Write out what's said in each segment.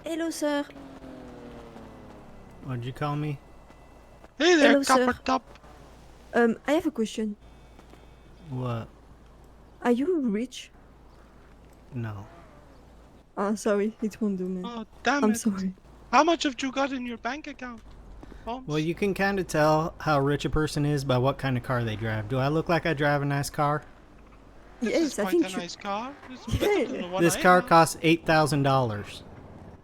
Hello, sir. What'd you call me? Hey there, Hello, sir. Copper Top. I have a question. What? Are you rich? No. Sorry, it won't do, man. Oh, damn I'm it. sorry. How much have you got in your bank account, Holmes? Well, you can kind of tell how rich a person is by what kind of car they drive. Do I look like I drive a nice car? This is Yes, I quite think a you. nice car. It's Yeah, better yeah. than the one This I car have. costs $8,000.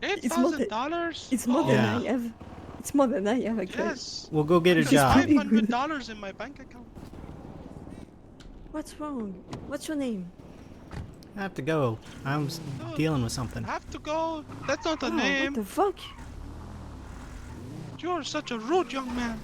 It's more than $8,000? it's more Oh, than Yeah. I have. It's more than I have actually. yes. We'll go get a I Which got is job. pretty good. $500 in my bank account. What's wrong? What's your name? I have to go. I'm No, dealing with something. have to go. That's not a Oh, what name. the fuck? You're such a rude young man.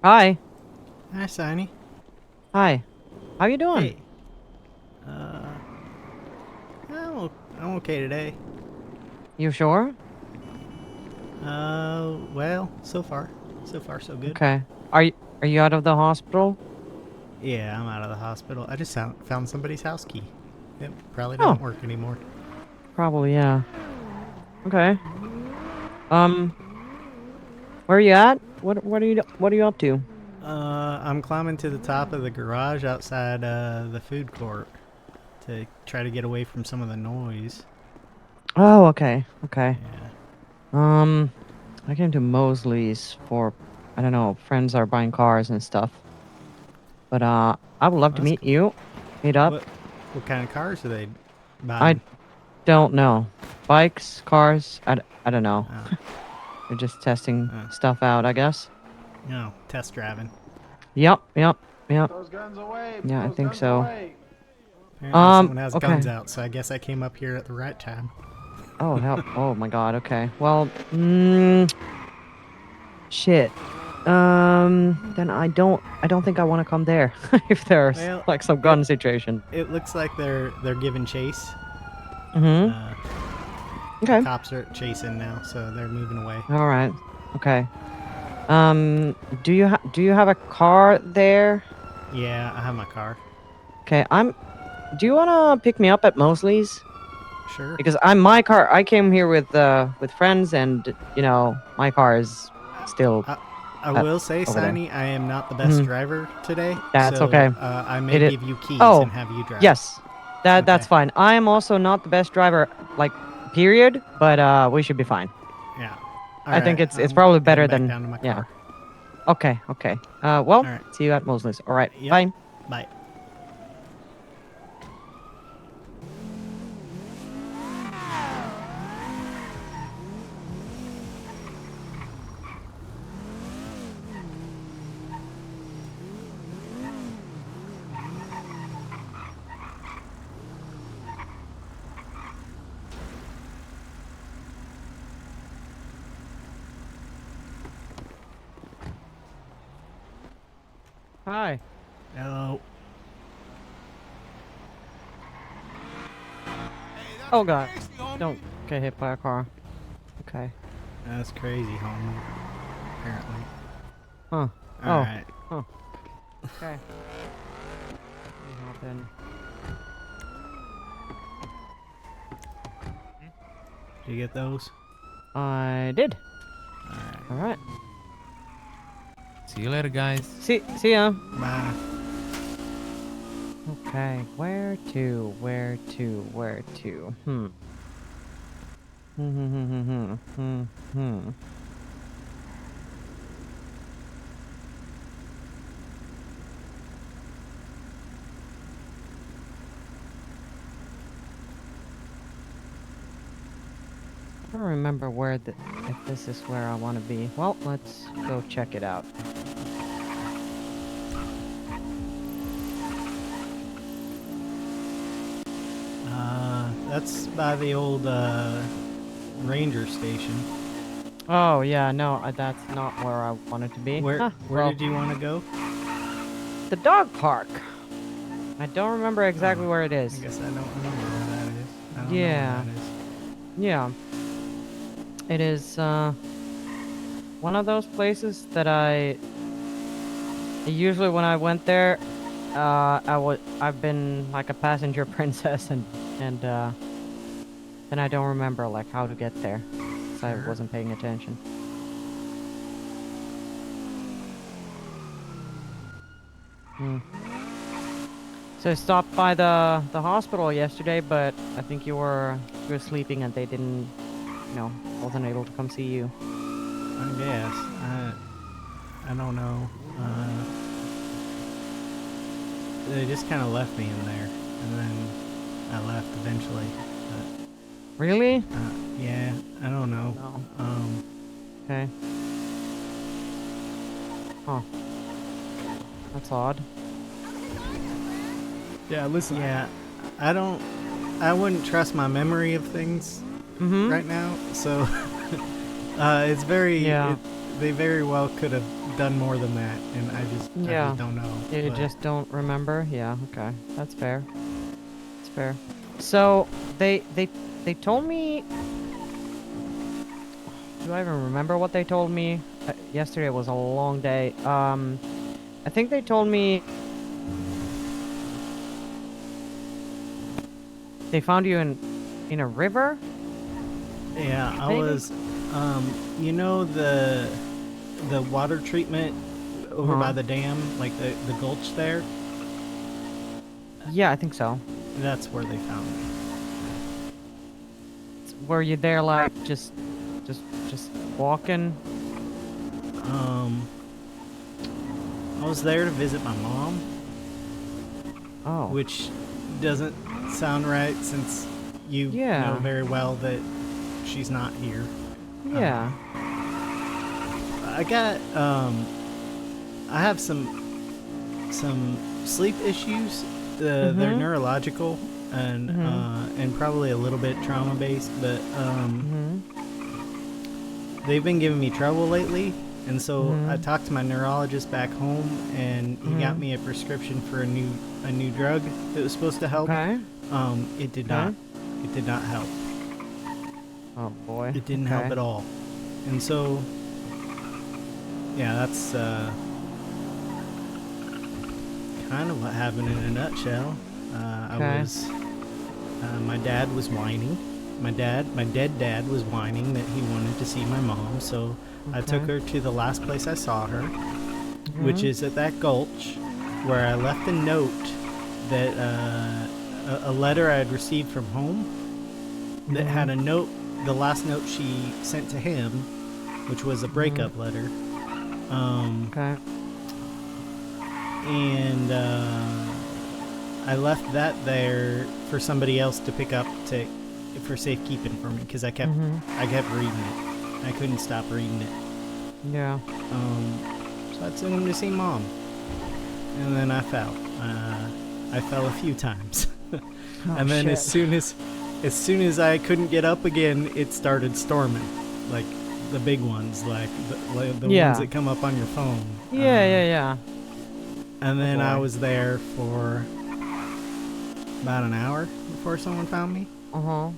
Hi. Hi, Saini. Hi. How you doing? Hey. I'm okay today. You sure? Well, so far so good. Okay. Are you out of the hospital? Yeah, I'm out of the hospital. I just found somebody's house key. It probably Oh. doesn't work anymore. Probably, yeah. Okay. Where are you at? What are you up to? I'm climbing to the top of the garage outside the food court to try to get away from some of the noise. Oh, okay. Okay. Yeah. I came to Mosley's for, I don't know, friends are buying cars and stuff. But I would love to That's meet cool. you. Meet up. What kind of cars are they I buying? don't know. Bikes, cars, I don't know. Oh, They're just testing oh. stuff out, I guess. No, test driving. Yep. Those guns away. Yeah, I Those think guns so. away. Apparently someone has Okay. guns out, so I guess I came up here at the right time. Oh, hell. Oh, my God. Okay. Well, shit. Then I don't think I want to come there if there's Well, like some gun situation. It looks like they're giving chase. Mm-hmm. The Okay. cops are chasing now, so they're moving away. All right. Okay. Do you have a car there? Yeah, I have my car. Okay. Do you wanna pick me up at Mosley's? Sure. Because my car. I came here with friends, and you know my car is still. I will say, over there. Saini, I am not the best Mhm. driver today. That's so, okay. I may It i- give you keys Oh, and have you drive. Yes, that's Okay. fine. I am also not the best driver, like period. But we should be fine. Yeah. I think Alright, it's I'm probably better heading back than down to my yeah. car. Okay. Okay. Well, Alright. see you at Mosley's. All right. Yep. Bye. Bye. Hi. Hello. Oh God. Don't get hit by a car. Okay. That's crazy, homie. Apparently. Huh. Alright. Okay. Hop in. Did you get those? I did. Alright. All right. See you later, guys. See ya. Bye. Okay. Where to? Hmm. I don't remember if this is where I want to be. Well, let's go check it out. That's by the old ranger station. Oh yeah, no, that's not where I wanted to be. Where Huh, where well, did you want to go? the dog park. I don't remember exactly where it is. I guess I don't remember where that is. I don't Yeah. know where that is. Yeah. It is one of those places that I usually when I went there I've been like a passenger princess and then I don't remember like how to get there because I Sure. wasn't paying attention. So I stopped by the hospital yesterday, but I think you were sleeping and they didn't, wasn't able to come see you. I guess. I don't know. They just kind of left me in there, and then I left eventually. Really? Yeah, I don't know. No. Okay. Huh. That's odd. Yeah, listen. Yeah, I wouldn't trust my memory of things Mm-hmm. right now. So it's very. Yeah. they very well could have done more than that, and I just don't know. You but- just don't remember? Yeah, okay. That's fair. That's fair. So, they told me... Do I even remember what they told me? Yesterday was a long day. I think they told me... They found you in a river? Yeah, I Maybe? was, you know the water treatment over by Uh-huh. the dam, like the gulch there? Yeah, I think so. That's where they found me. Were you there like just walking? I was there to visit my mom, Oh. which doesn't sound right since you Yeah. know very well that she's not here. Yeah. I got I have some sleep issues. They're Mhm. neurological and Mhm. and probably a little bit trauma based, but Mhm. they've been giving me trouble lately. And so I Mhm. talked to my neurologist back home, and he got Mhm. me a prescription for a new drug that was supposed to help. Okay. It did Okay. not. It did not help. Oh boy. It didn't help Okay. at all. And so, yeah, that's kind of what happened in a nutshell. Okay. My dad was whining. My dead dad was whining that he wanted to see my mom. So I took Okay. her to the last place I saw her, which Mhm. is at that gulch, where I left a note that a letter I had received from home that had a note, the last note she sent to him, which was a breakup letter. Okay. And I left that there for somebody else to pick up for safekeeping for me, because I kept reading it. I couldn't stop reading it. Yeah. So I took him to see mom, and then I fell. I fell a few times, and then shit. as soon as I couldn't get up again, it started storming, like the big ones, like the Yeah. ones that come up on your phone. Yeah. And then I boy. was there for about an hour before someone found me. Uh-huh.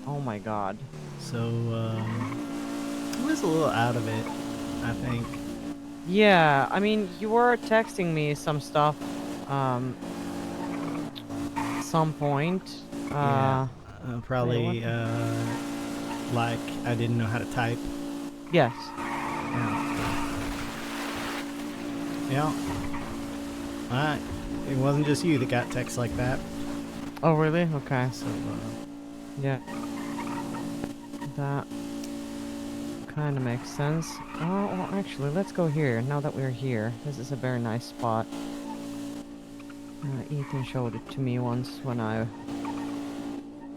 Oh my god. So I was a little out of it, I think. Yeah, I mean, you were texting me some stuff, some point. Yeah. Probably Wait, like I didn't know how to type. Yes. Yeah. Alright. It wasn't just you that got texts like that. Oh, really? Okay. So, Yeah. That kind of makes sense. Oh, well, actually, let's go here. Now that we're here, this is a very nice spot. Ethan showed it to me once when I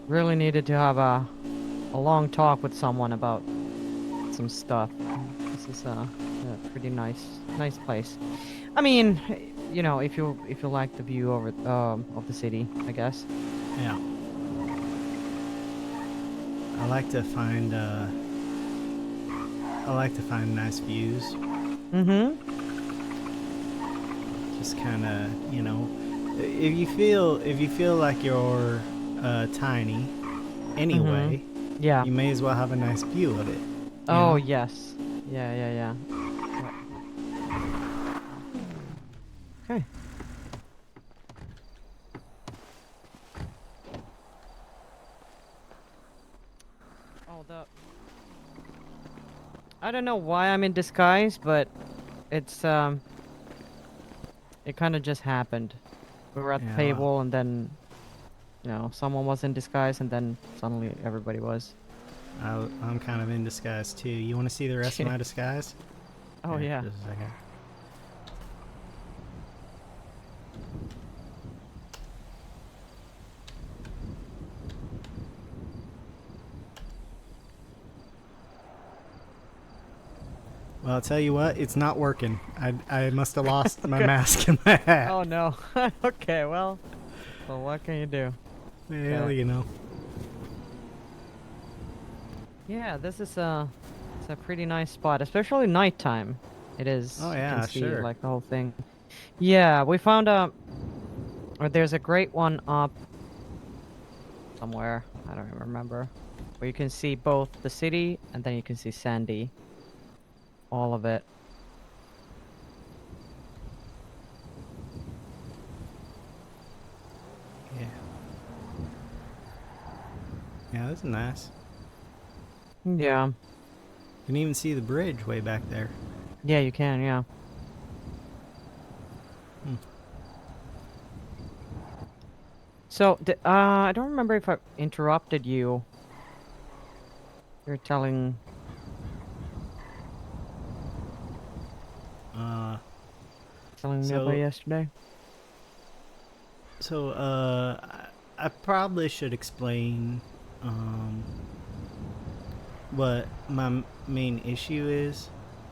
really needed to have a long talk with someone about some stuff. This is a pretty nice place. I mean, you know, if you like the view over of the city, I guess. yeah. I like to find nice views. Mm-hmm. Just kind of, you know, if you feel like you're tiny anyway, Yeah. you may as well have a nice view of it. Oh, know? yes. Yeah. Okay. Oh, I don't know why I'm in disguise, but it's, it kind of just happened. We were at Yeah, the table, and then, you know, someone was in disguise, and then suddenly everybody was. I'm kind of in disguise too. You want to see the rest of my disguise? Oh, Here, yeah. Just a second. Well, I'll tell you what, it's not working. I must have lost my mask and my hat. Oh, no. Okay, well, what can you do? Well, okay. you know. Yeah, this is a a pretty nice spot, especially nighttime. It is. Oh, You yeah, can see, sure. like the whole thing. Yeah, we found a. Or there's a great one up somewhere. I don't even remember. Where you can see both the city and then you can see Sandy. All of it. Yeah. Yeah, this is nice. Yeah. You can even see the bridge way back there. Yeah, you can. Yeah. Hmm. So, I don't remember if I interrupted you. You're telling. Uh, Telling me So- about yesterday. so, I probably should explain, what my main issue is.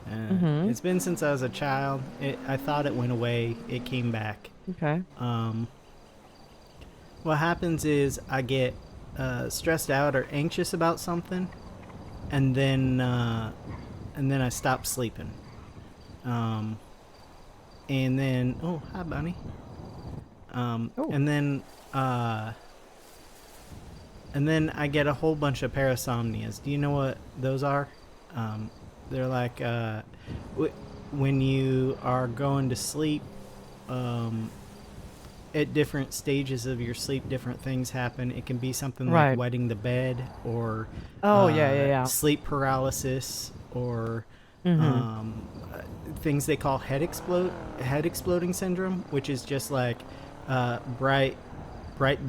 Mhm. It's been since I was a child. I thought it went away. It came back. Okay. What happens is I get stressed out or anxious about something, and then I stop sleeping. And then oh, hi, bunny. Oh. And then I get a whole bunch of parasomnias. Do you know what those are? They're like when you are going to sleep. At different stages of your sleep, different things happen. It can be something Right. like wetting the bed, or Oh, yeah. sleep paralysis, or Mhm. things they call head exploding syndrome, which is just like bright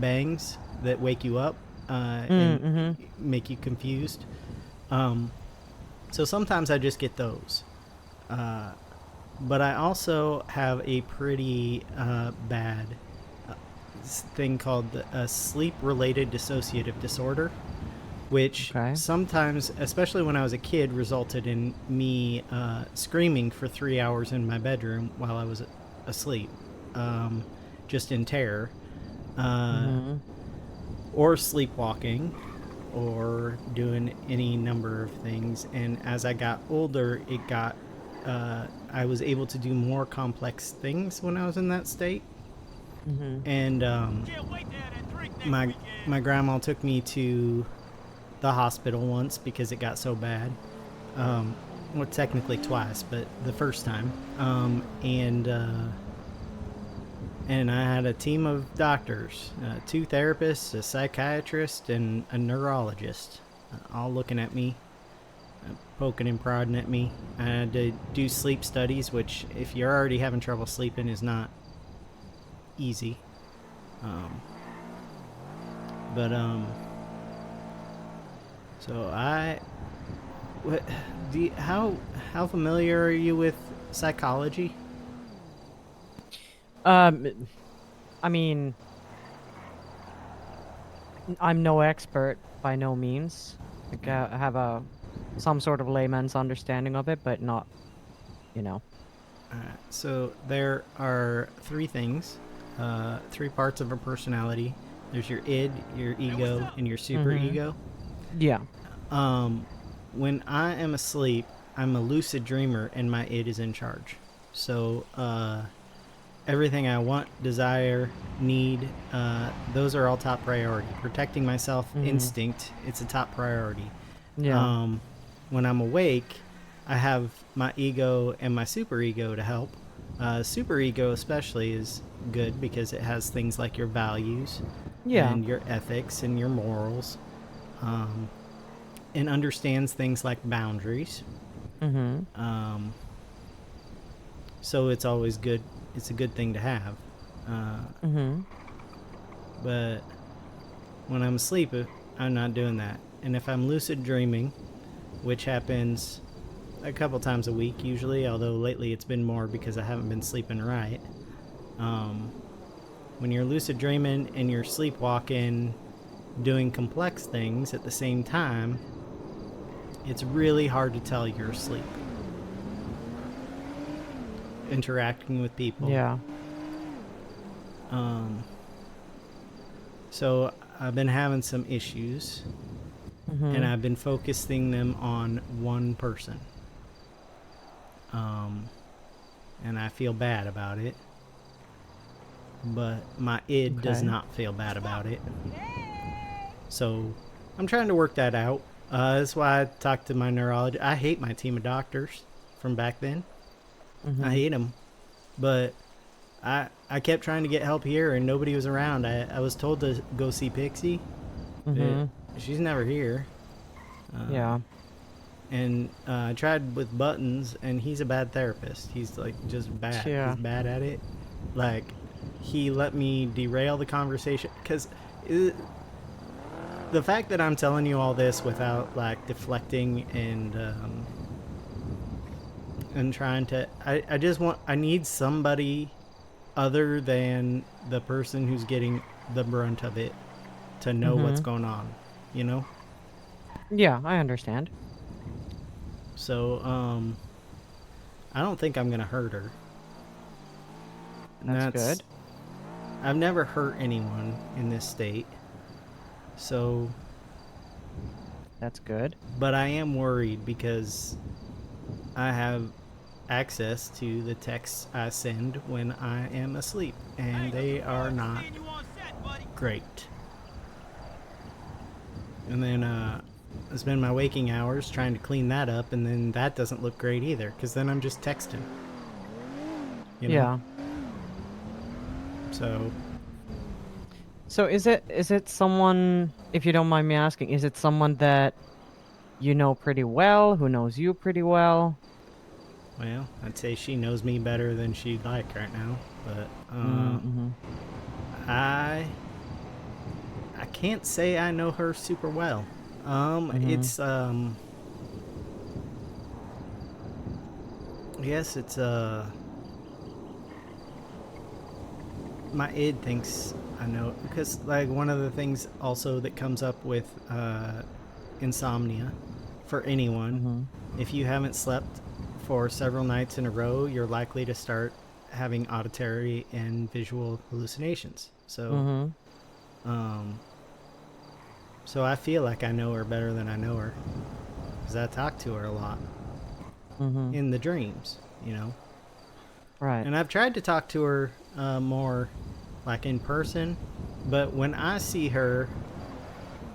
bangs that wake you up and Mhm. make you confused. So sometimes I just get those. But I also have a pretty bad thing called a sleep-related dissociative disorder, which Okay. sometimes, especially when I was a kid, resulted in me screaming for 3 hours in my bedroom while I was asleep, just in terror, Mhm. or sleepwalking, or doing any number of things. And as I got older, I was able to do more complex things when I was in that state. Mhm. And my grandma took me to the hospital once because it got so bad. Well, technically twice, but the first time. And I had a team of doctors, 2 therapists, a psychiatrist, and a neurologist, all looking at me, poking and prodding at me. I had to do sleep studies, which, if you're already having trouble sleeping, is not easy. So how familiar are you with psychology? I mean, I'm no expert by no means. Like, I have some sort of layman's understanding of it, but not, you know. So there are 3 things, 3 parts of a personality. There's your id, your ego, and your super ego. Yeah. When I am asleep, I'm a lucid dreamer, and my id is in charge. So everything I want, desire, need, those are all top priority. Protecting myself, instinct, it's a top priority. Yeah. When I'm awake, I have my ego and my superego to help. Superego especially is good because it has things like your values, Yeah. and your ethics and your morals, and understands things like boundaries. Mhm. So it's always good. It's a good thing to have. Mhm. But when I'm asleep, I'm not doing that. And if I'm lucid dreaming, which happens a couple times a week usually, although lately it's been more because I haven't been sleeping right. When you're lucid dreaming and you're sleepwalking, doing complex things at the same time, it's really hard to tell you're asleep. Interacting with people. Yeah. So I've been having some issues. and I've been focusing them on one person. And I feel bad about it, but my id does Okay. not feel bad about it. So I'm trying to work that out. That's why I talked to my neurologist. I hate my team of doctors from back then. I hate them, but I kept trying to get help here and nobody was around. I was told to go see Pixie, but she's never here. Yeah. And I tried with Buttons, and he's a bad therapist. He's like just bad. Yeah. He's bad at it. Like, he let me derail the conversation because the fact that I'm telling you all this without like deflecting and trying to, I need somebody other than the person who's getting the brunt of it to know what's going on, you know? Yeah, I understand. So, I don't think I'm gonna hurt her. That's good. I've never hurt anyone in this state. So, That's good. but I am worried because I have access to the texts I send when I am asleep, and they are not great. And then, I spend my waking hours trying to clean that up, and then that doesn't look great either, because then I'm just texting. You know? Yeah. So is it someone, if you don't mind me asking, is it someone that you know pretty well, who knows you pretty well? Well, I'd say she knows me better than she'd like right now, but I can't say I know her super well. It's I guess it's my id thinks I know, because like one of the things also that comes up with insomnia for anyone, if you haven't slept for several nights in a row, you're likely to start having auditory and visual hallucinations. So so I feel like I know her better than I know her, because I talk to her a lot in the dreams, you know. Right. And I've tried to talk to her more like in person, but when I see her,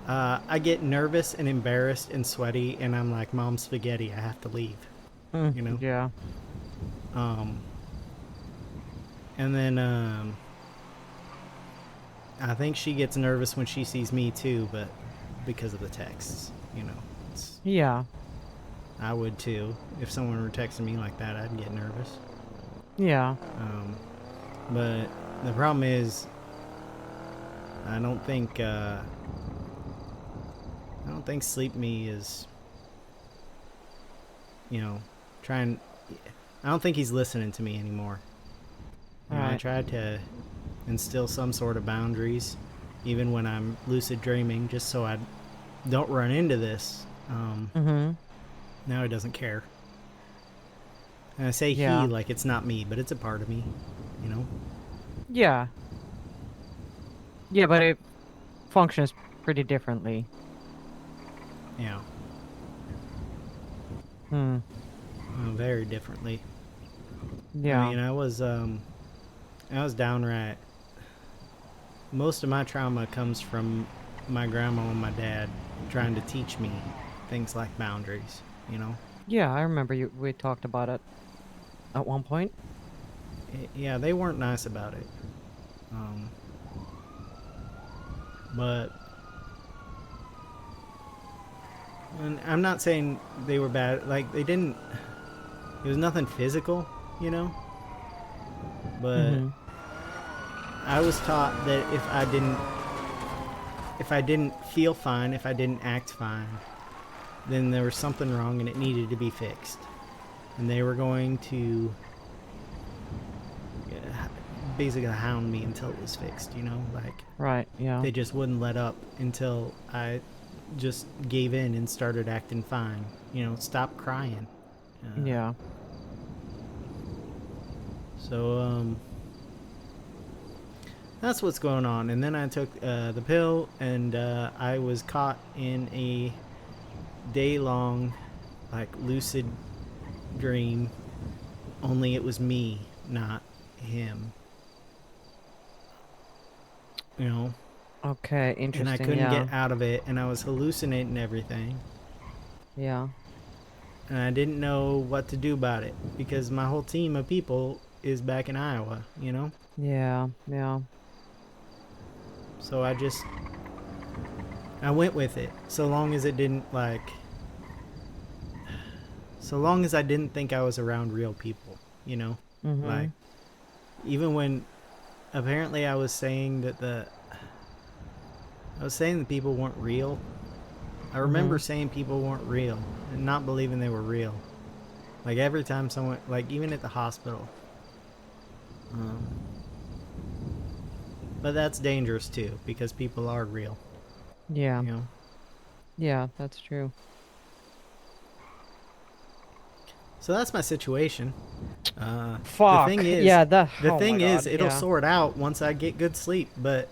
I get nervous and embarrassed and sweaty, and I'm like, Mom, spaghetti, I have to leave. You know? Yeah. And then I think she gets nervous when she sees me too, but because of the texts, you know. Yeah. I would too. If someone were texting me like that, I'd get nervous. Yeah. But the problem is, I don't think Sleep Me is, you know, I don't think he's listening to me anymore. You know, I Right. tried to instill some sort of boundaries, even when I'm lucid dreaming, just so I don't run into this. Now he doesn't care. And I say Yeah. he like it's not me, but it's a part of me, you know? Yeah. Yeah, but it functions pretty differently. Yeah. Very differently. Yeah. I mean, I was downright. Most of my trauma comes from my grandma and my dad trying to teach me things like boundaries, you know? Yeah, I remember we talked about it at one point. Yeah, they weren't nice about it. But and I'm not saying they were bad. Like, they didn't. It was nothing physical, you know? But I was taught that if I didn't feel fine, if I didn't act fine, then there was something wrong and it needed to be fixed. And they were going to basically hound me until it was fixed, you know? Like, Right, yeah. they just wouldn't let up until I just gave in and started acting fine. You know, stop crying. Yeah. So, that's what's going on. And then I took the pill, and I was caught in a day-long, like, lucid dream, only it was me, not him. You know? Okay, And interesting. I couldn't yeah. get out of it, and I was hallucinating everything. Yeah. And I didn't know what to do about it, because my whole team of people is back in Iowa, you know? Yeah. Yeah. So I went with it, so long as it didn't, like... So long as I didn't think I was around real people, you know? Mm-hmm. Like, even when... Apparently I was saying that the people weren't real. I remember saying people weren't real and not believing they were real. Like every time someone, like even at the hospital. But that's dangerous too, because people are real. Yeah. You know. Yeah, that's true. So that's my situation. Fuck. The thing is, yeah. the thing is, it'll yeah. sort out once I get good sleep. But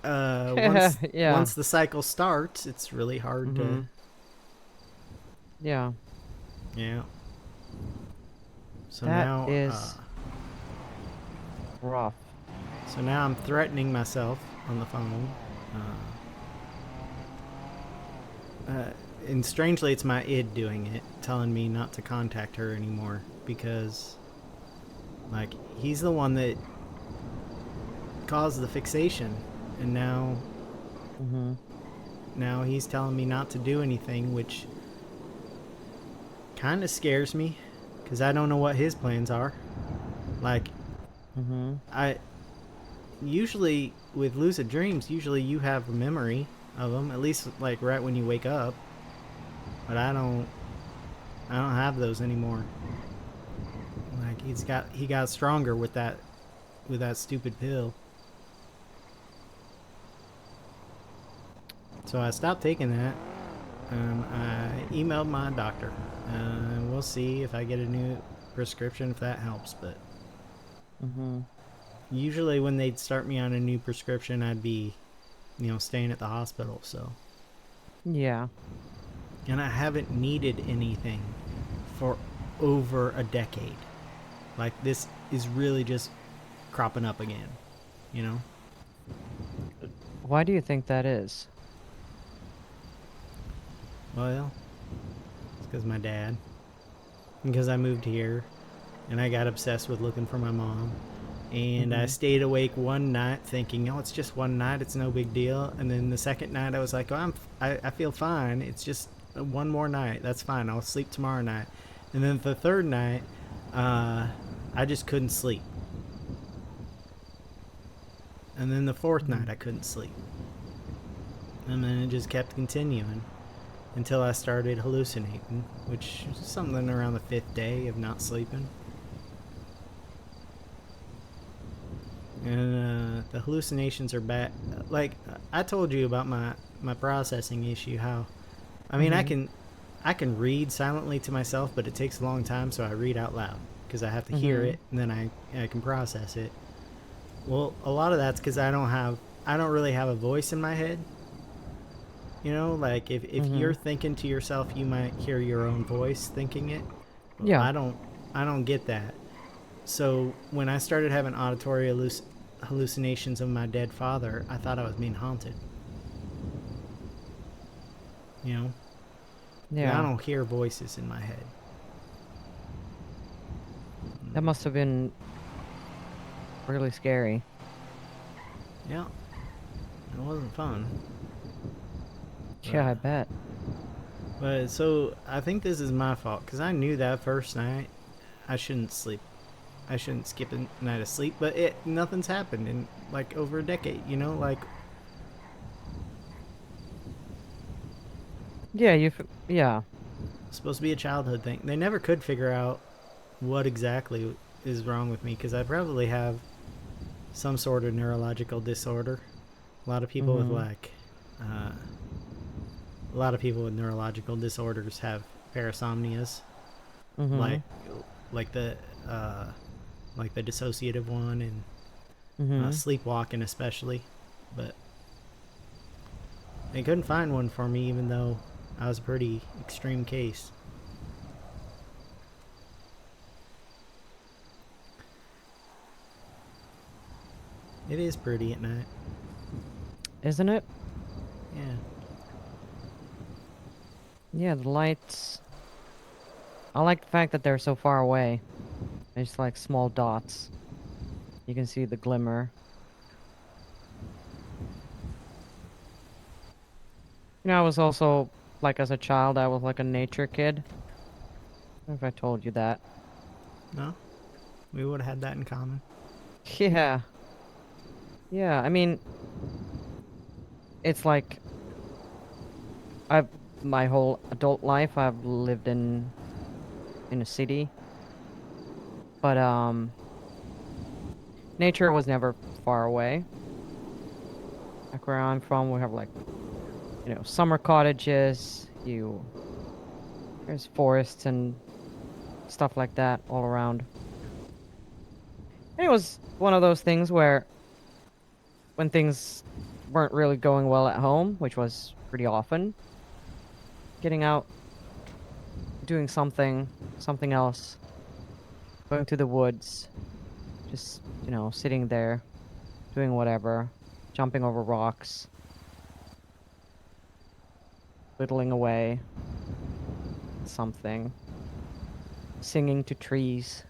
yeah. once the cycle starts, it's really hard to. Yeah. Yeah. So That now, is rough. so now I'm threatening myself on the phone. And strangely, it's my id doing it, telling me not to contact her anymore because, like, he's the one that caused the fixation, and now he's telling me not to do anything, which kind of scares me because I don't know what his plans are. Like, I usually with lucid dreams, usually you have a memory of them, at least like right when you wake up. But I don't have those anymore. Like he got stronger with that stupid pill. So I stopped taking that, and I emailed my doctor. And we'll see if I get a new prescription, if that helps. But usually when they'd start me on a new prescription, I'd be, staying at the hospital. So Yeah. and I haven't needed anything for over a decade. Like, this is really just cropping up again, you know? Why do you think that is? Well, it's because my dad. Because I moved here, and I got obsessed with looking for my mom. And I stayed awake one night thinking, oh, it's just one night, it's no big deal. And then the second night I was like, oh, I feel fine, it's just one more night, that's fine, I'll sleep tomorrow night. And then the third night, I just couldn't sleep. And then the fourth night I couldn't sleep. And then it just kept continuing until I started hallucinating, which is something around the 5th day of not sleeping. And the hallucinations are bad. Like, I told you about my processing issue, how I mean, I can read silently to myself, but it takes a long time, so I read out loud because I have to hear it, and then I can process it. Well, a lot of that's because I don't really have a voice in my head. You know, like if you're thinking to yourself, you might hear your own voice thinking it. Well, Yeah. I don't get that. So when I started having auditory hallucinations of my dead father, I thought I was being haunted. You know? Yeah. I don't hear voices in my head. That must have been really scary. Yeah. It wasn't fun. Yeah, I bet. But so I think this is my fault because I knew that first night I shouldn't sleep. I shouldn't skip a night of sleep, but nothing's happened in like over a decade, you know, like Yeah, yeah. it's supposed to be a childhood thing. They never could figure out what exactly is wrong with me because I probably have some sort of neurological disorder. A lot of people with like a lot of people with neurological disorders have parasomnias, like the dissociative one and sleepwalking especially. But they couldn't find one for me, even though I was a pretty extreme case. It is pretty at night. Isn't it? Yeah. Yeah, the lights. I like the fact that they're so far away. They're just like small dots. You can see the glimmer. You know, I was also, like, as a child, I was like a nature kid. I don't know if I told you that. No? We would have had that in common. Yeah. Yeah, I mean, it's like, I've, my whole adult life, I've lived in a city. But, nature was never far away. Like where I'm from, we have like, you know, summer cottages, there's forests and stuff like that all around. And it was one of those things where when things weren't really going well at home, which was pretty often, getting out, doing something else, going to the woods, just, you know, sitting there, doing whatever, jumping over rocks, whittling away something, singing to trees.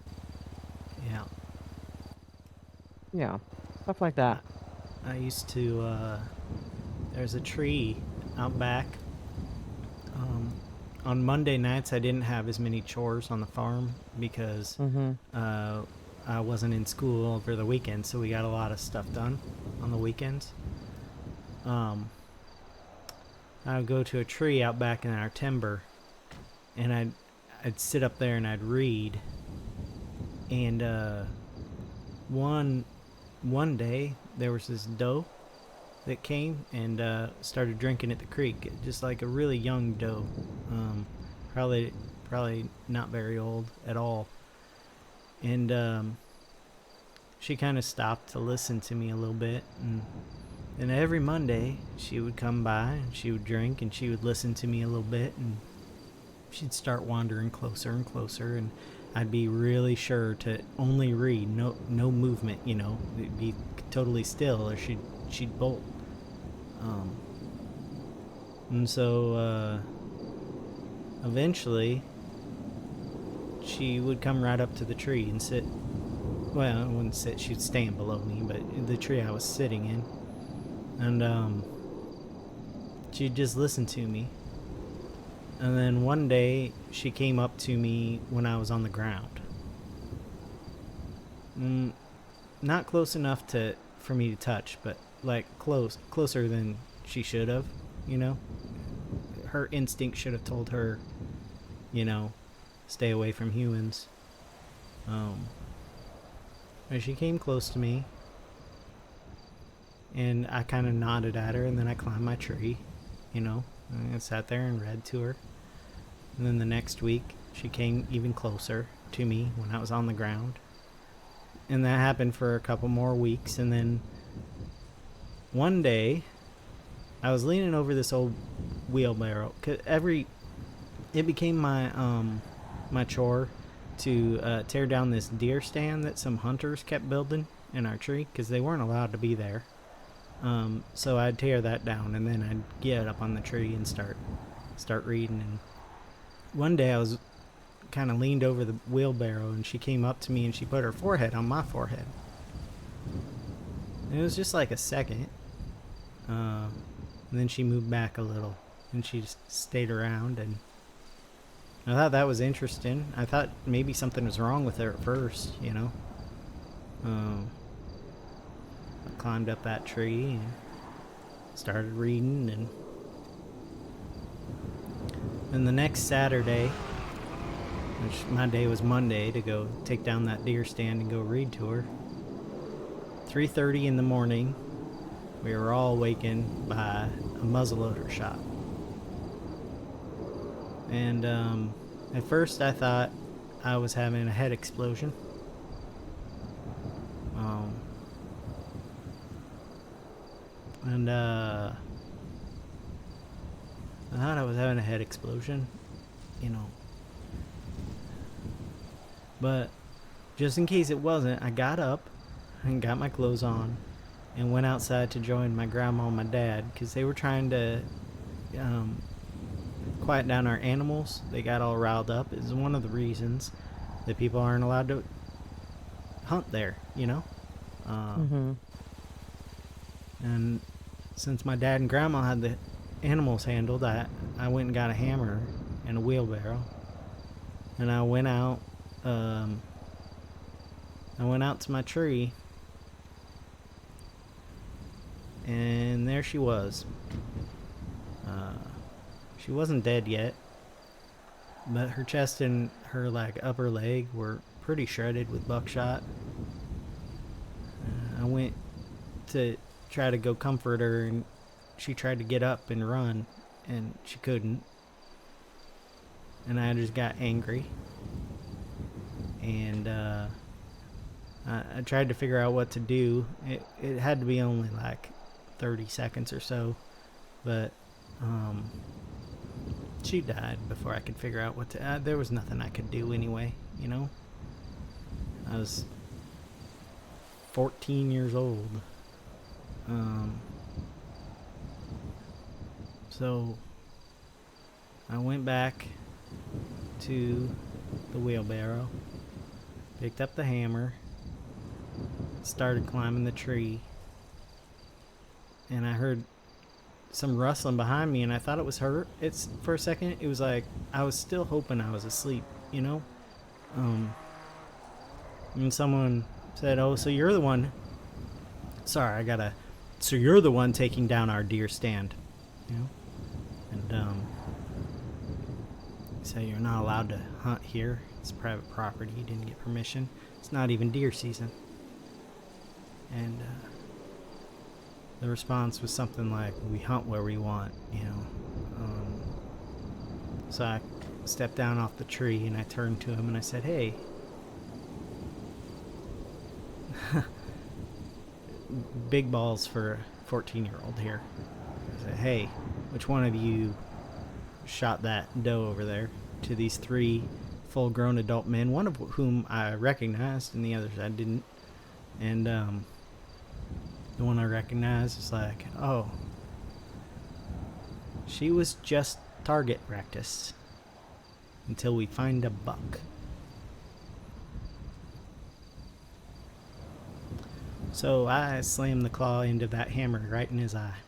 Yeah. Yeah, stuff like that. I used to, there's a tree out back. On Monday nights, I didn't have as many chores on the farm because Mm-hmm. I wasn't in school over the weekend, so we got a lot of stuff done on the weekends. I would go to a tree out back in our timber, and I'd sit up there and I'd read. And one day there was this doe that came and started drinking at the creek, just like a really young doe, probably not very old at all. And she kind of stopped to listen to me a little bit, and every Monday she would come by and she would drink and she would listen to me a little bit, and she'd start wandering closer and closer, and I'd be really sure to only read, no movement, you know, it'd be totally still, or she'd bolt. And so eventually she would come right up to the tree and sit. Well, I wouldn't sit, she'd stand below me, but the tree I was sitting in. And she'd just listen to me. And then one day she came up to me when I was on the ground. Not close enough for me to touch, but like closer than she should have, you know. Her instinct should have told her, you know, stay away from humans. But she came close to me, and I kind of nodded at her, and then I climbed my tree, you know, and I sat there and read to her. And then the next week, she came even closer to me when I was on the ground. And that happened for a couple more weeks, and then one day, I was leaning over this old wheelbarrow. It became my my chore to tear down this deer stand that some hunters kept building in our tree because they weren't allowed to be there. So I'd tear that down, and then I'd get up on the tree and start reading. And one day I was kind of leaned over the wheelbarrow, and she came up to me and she put her forehead on my forehead. And it was just like a second. And then she moved back a little, and she just stayed around, and I thought that was interesting. I thought maybe something was wrong with her at first, you know. I climbed up that tree and started reading, and the next Saturday, which my day was Monday to go take down that deer stand and go read to her, 3:30 in the morning, we were all awakened by a muzzleloader shot. And at first I thought I was having a head explosion. I thought I was having a head explosion, you know. But just in case it wasn't, I got up and got my clothes on and went outside to join my grandma and my dad because they were trying to quiet down our animals. They got all riled up. It's one of the reasons that people aren't allowed to hunt there, you know? And since my dad and grandma had the animals handled, I went and got a hammer and a wheelbarrow. And I went out to my tree, and there she was. She wasn't dead yet, but her chest and her like upper leg were pretty shredded with buckshot. I went to try to go comfort her, and she tried to get up and run, and she couldn't. And I just got angry, and I tried to figure out what to do. It had to be only like 30 seconds or so, but she died before I could figure out what to. There was nothing I could do anyway, you know. I was 14 years old. So I went back to the wheelbarrow, picked up the hammer, started climbing the tree, and I heard some rustling behind me, and I thought it was her. It's for a second, it was like I was still hoping I was asleep, you know. And someone said, "Oh, so you're the one." Sorry, So you're the one taking down our deer stand, you know. And so you're not allowed to hunt here. It's private property. You didn't get permission. It's not even deer season. And the response was something like, "We hunt where we want," you know. So I stepped down off the tree and I turned to him and I said, "Hey." Big balls for a 14-year-old here. I said, "Hey, which one of you shot that doe over there?" To these 3 full-grown adult men, one of whom I recognized and the others I didn't. And the one I recognized was like, "Oh, she was just target practice until we find a buck." So I slammed the claw into that hammer right in his eye.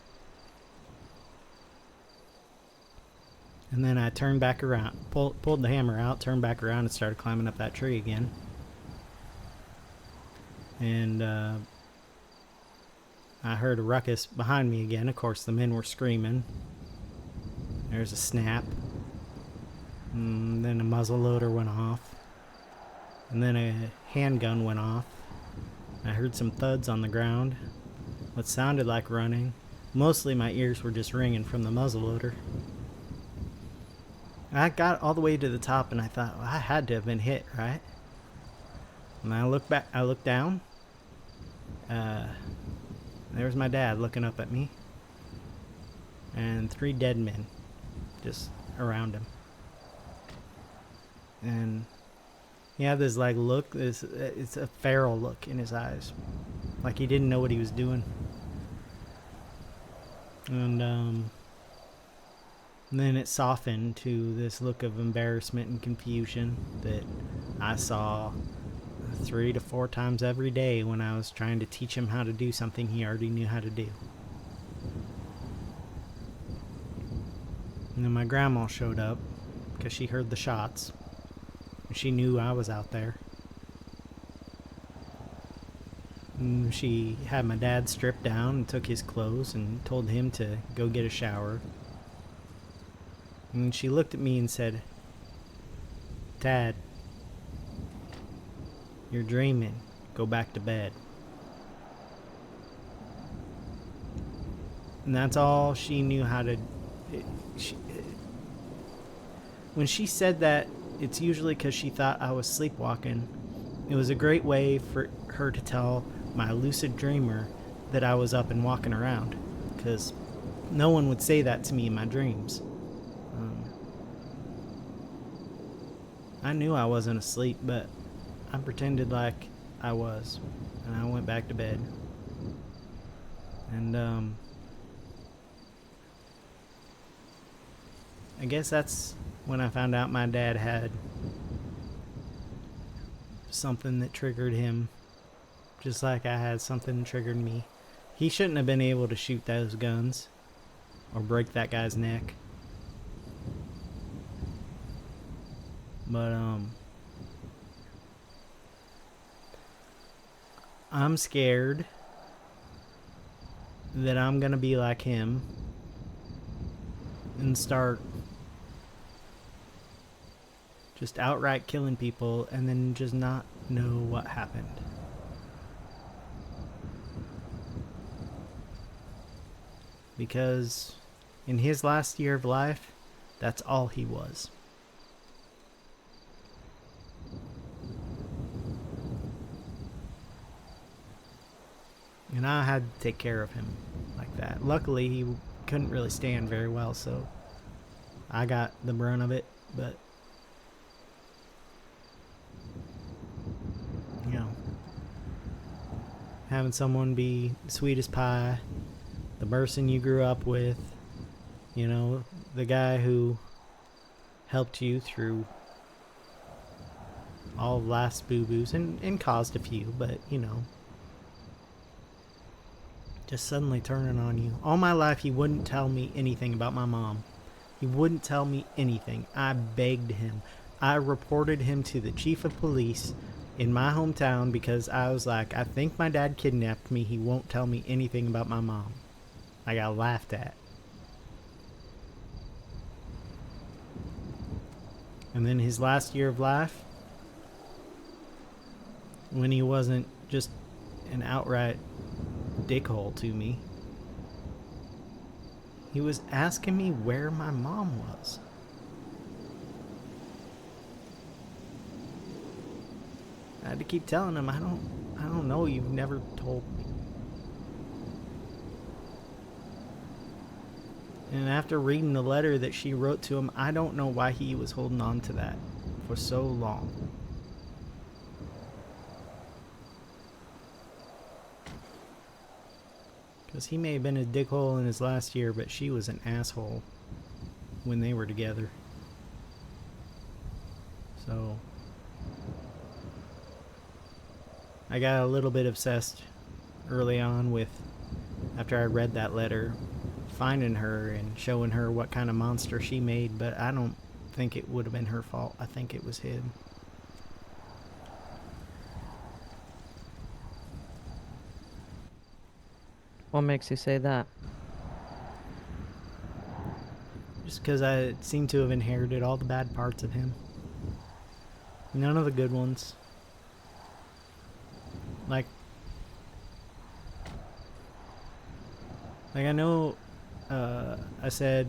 And then I turned back around, pulled the hammer out, turned back around, and started climbing up that tree again. And I heard a ruckus behind me again. Of course, the men were screaming. There's a snap. And then a muzzle loader went off. And then a handgun went off. I heard some thuds on the ground. What sounded like running. Mostly my ears were just ringing from the muzzleloader. I got all the way to the top and I thought, well, I had to have been hit, right? And I looked back, I looked down. There's my dad looking up at me. And 3 dead men just around him. And he had this like look, it's a feral look in his eyes. Like he didn't know what he was doing. And then it softened to this look of embarrassment and confusion that I saw 3 to 4 times every day when I was trying to teach him how to do something he already knew how to do. And then my grandma showed up because she heard the shots. She knew I was out there. And she had my dad stripped down and took his clothes and told him to go get a shower. And she looked at me and said, "Dad, you're dreaming. Go back to bed." And that's all she knew how to... When she said that, it's usually because she thought I was sleepwalking. It was a great way for her to tell my lucid dreamer that I was up and walking around, because no one would say that to me in my dreams. I knew I wasn't asleep, but I pretended like I was, and I went back to bed. And I guess that's when I found out my dad had something that triggered him, just like I had something that triggered me. He shouldn't have been able to shoot those guns or break that guy's neck. But I'm scared that I'm gonna be like him and start just outright killing people and then just not know what happened. Because in his last year of life, that's all he was. And I had to take care of him like that. Luckily, he couldn't really stand very well, so I got the brunt of it, but you know, having someone be sweet as pie, the person you grew up with, you know, the guy who helped you through all of life's boo-boos and caused a few, but you know, just suddenly turning on you. All my life he wouldn't tell me anything about my mom. He wouldn't tell me anything. I begged him. I reported him to the chief of police in my hometown because I was like, I think my dad kidnapped me. He won't tell me anything about my mom. I got laughed at. And then his last year of life, when he wasn't just an outright dickhole to me, he was asking me where my mom was. I had to keep telling him, I don't know, you've never told me. And after reading the letter that she wrote to him, I don't know why he was holding on to that for so long. Because he may have been a dickhole in his last year, but she was an asshole when they were together. So I got a little bit obsessed early on with, after I read that letter, finding her and showing her what kind of monster she made, but I don't think it would have been her fault. I think it was him. What makes you say that? Just because I seem to have inherited all the bad parts of him. None of the good ones. Like I know I said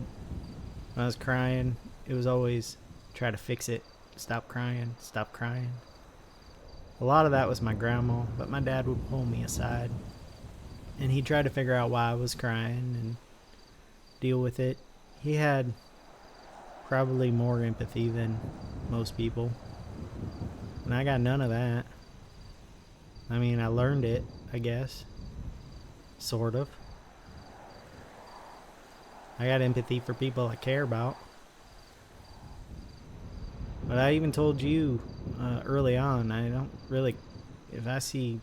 when I was crying, it was always try to fix it. Stop crying, stop crying. A lot of that was my grandma, but my dad would pull me aside and he tried to figure out why I was crying and deal with it. He had probably more empathy than most people, and I got none of that. I mean, I learned it, I guess. Sort of. I got empathy for people I care about. But I even told you early on, I don't really, if I see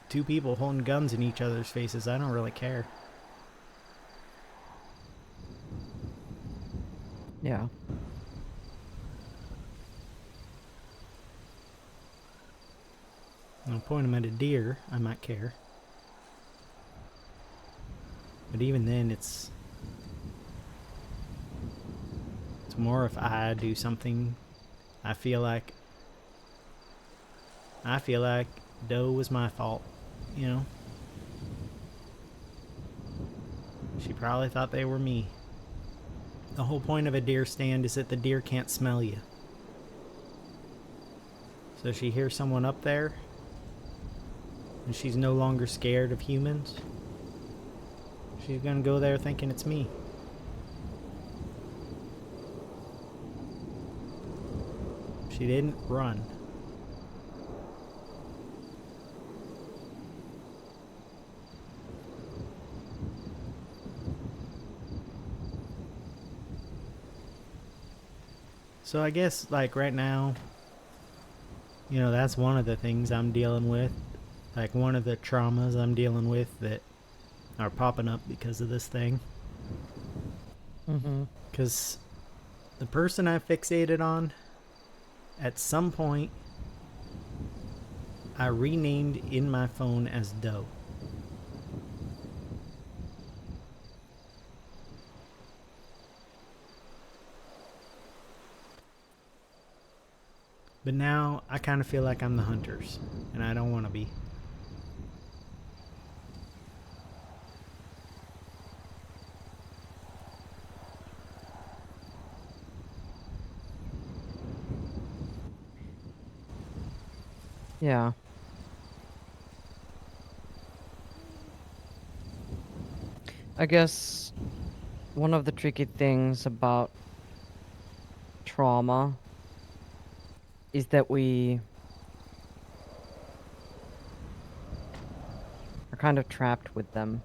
two people holding guns in each other's faces, I don't really care. Yeah. I'll point them at a deer, I might care. But even then, it's more if I do something. I feel like Doe was my fault, you know? She probably thought they were me. The whole point of a deer stand is that the deer can't smell you. So she hears someone up there, and she's no longer scared of humans. She's gonna go there thinking it's me. She didn't run. So I guess, like, right now, you know, that's one of the things I'm dealing with. Like, one of the traumas I'm dealing with that are popping up because of this thing. Mm-hmm. Because the person I fixated on, at some point, I renamed in my phone as Doe. But now I kind of feel like I'm the hunters, and I don't want to be. Yeah. I guess one of the tricky things about trauma is that we are kind of trapped with them.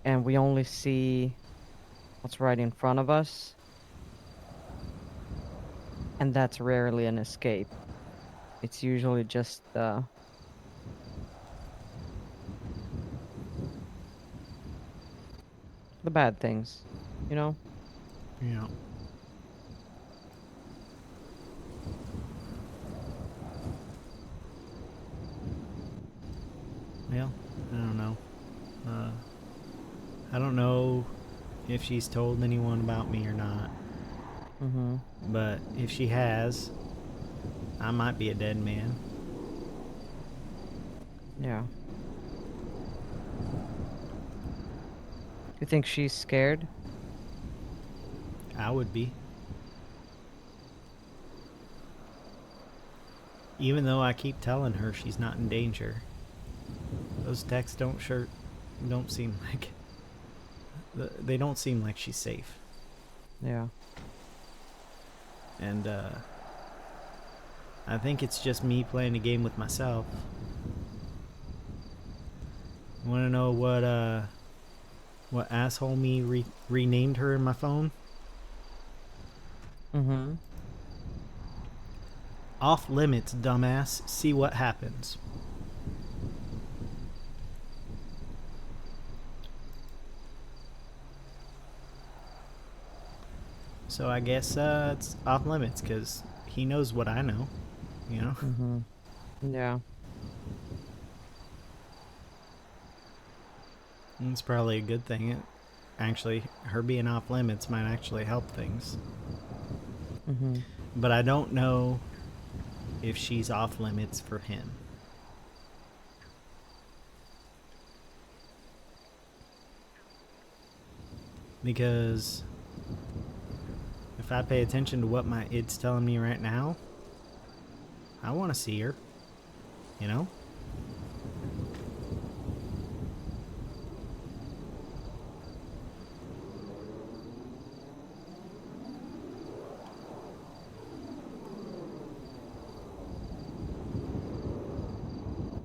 And we only see what's right in front of us. And that's rarely an escape. It's usually just the bad things, you know? Yeah. Well, I don't know. I don't know if she's told anyone about me or not. Mm-hmm. But if she has, I might be a dead man. Yeah. You think she's scared? I would be. Even though I keep telling her she's not in danger. Those texts don't seem like they don't seem like she's safe. Yeah. And I think it's just me playing a game with myself. Want to know what asshole me renamed her in my phone? Mm-hmm. Off limits, dumbass. See what happens. So I guess it's off limits because he knows what I know, you know? Mm-hmm. Yeah. And it's probably a good thing. Actually, her being off limits might actually help things. Mm-hmm. But I don't know if she's off limits for him. Because if I pay attention to what my id's telling me right now, I want to see her, you know?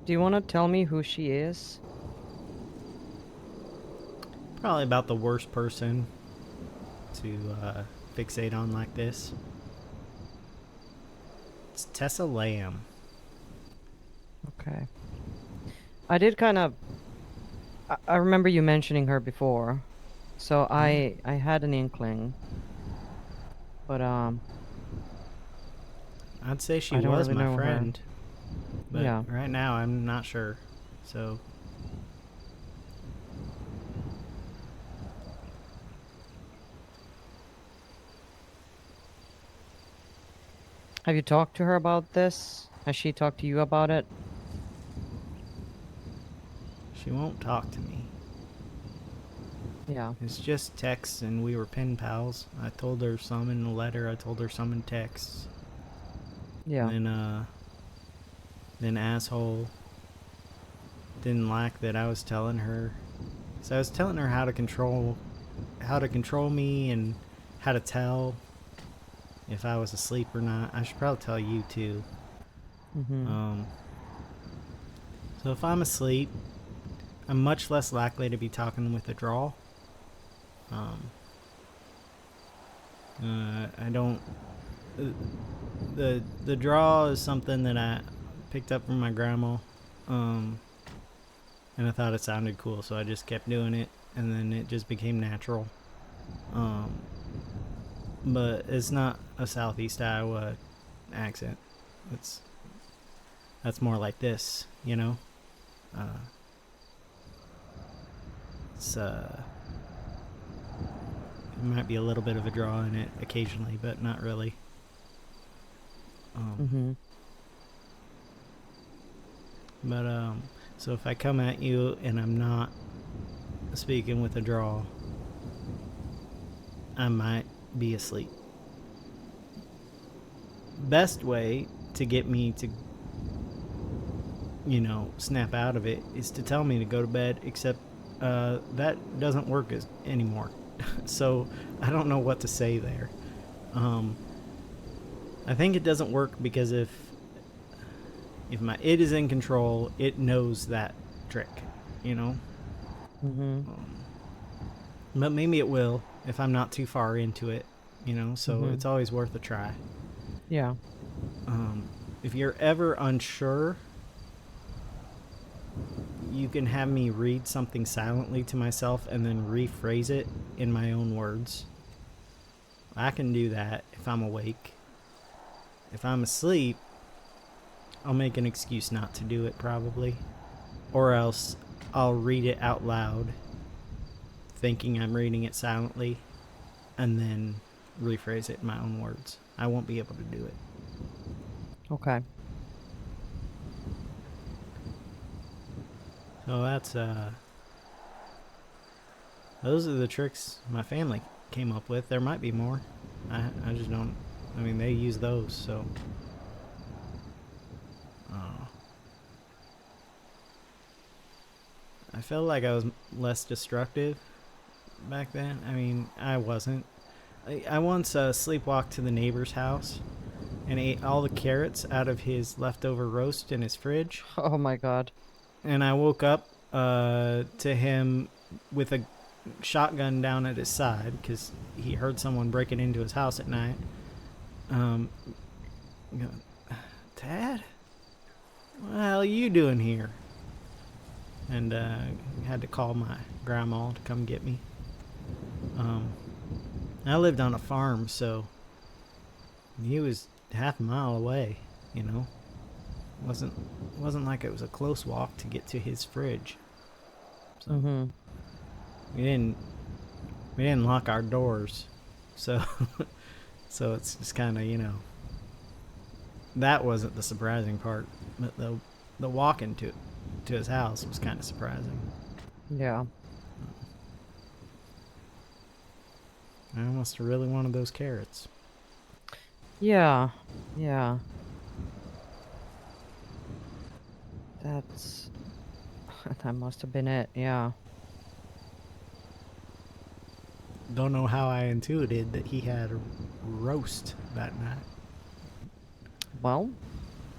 Do you want to tell me who she is? Probably about the worst person to fixate on like this. It's Tessa Lamb. Okay. I did kind of... I remember you mentioning her before. So I had an inkling. But, I'd say she I don't was really my know her. friend. But Yeah. right now I'm not sure. So Have you talked to her about this? Has she talked to you about it? she won't talk to me. Yeah. It's just texts and we were pen pals. I told her some in a letter, I told her some in texts. Yeah. Then asshole didn't like that I was telling her. So I was telling her how to control me and how to tell if I was asleep or not. I should probably tell you too. So if I'm asleep, I'm much less likely to be talking with a draw. I don't. The draw is something that I picked up from my grandma, and I thought it sounded cool, so I just kept doing it, and then it just became natural. But it's not a Southeast Iowa accent. That's more like this, you know. It might be a little bit of a draw in it occasionally, but not really. But so if I come at you and I'm not speaking with a draw, I might be asleep. Best way to get me to, snap out of it is to tell me to go to bed, except that doesn't work anymore. So I don't know what to say there. I think it doesn't work because if my id is in control, it knows that trick, but maybe it will if I'm not too far into it, so it's always worth a try. Yeah. If you're ever unsure, you can have me read something silently to myself and then rephrase it in my own words. I can do that if I'm awake. If I'm asleep, I'll make an excuse not to do it probably. Or else I'll read it out loud, thinking I'm reading it silently, and then rephrase it in my own words. I won't be able to do it. Okay. So that's those are the tricks my family came up with. There might be more. I just don't. I mean, they use those, so. I felt like I was less destructive back then. I mean, I wasn't. I once sleepwalked to the neighbor's house and ate all the carrots out of his leftover roast in his fridge. Oh my god. And I woke up to him with a shotgun down at his side because he heard someone breaking into his house at night. Tad? What the hell are you doing here? And had to call my grandma to come get me. I lived on a farm, so he was half a mile away, Wasn't like it was a close walk to get to his fridge. So we didn't lock our doors, so so it's just kind of that wasn't the surprising part, but the walking to his house was kind of surprising. Yeah. I must have really wanted those carrots. Yeah. That must have been it, yeah. Don't know how I intuited that he had a roast that night. Well,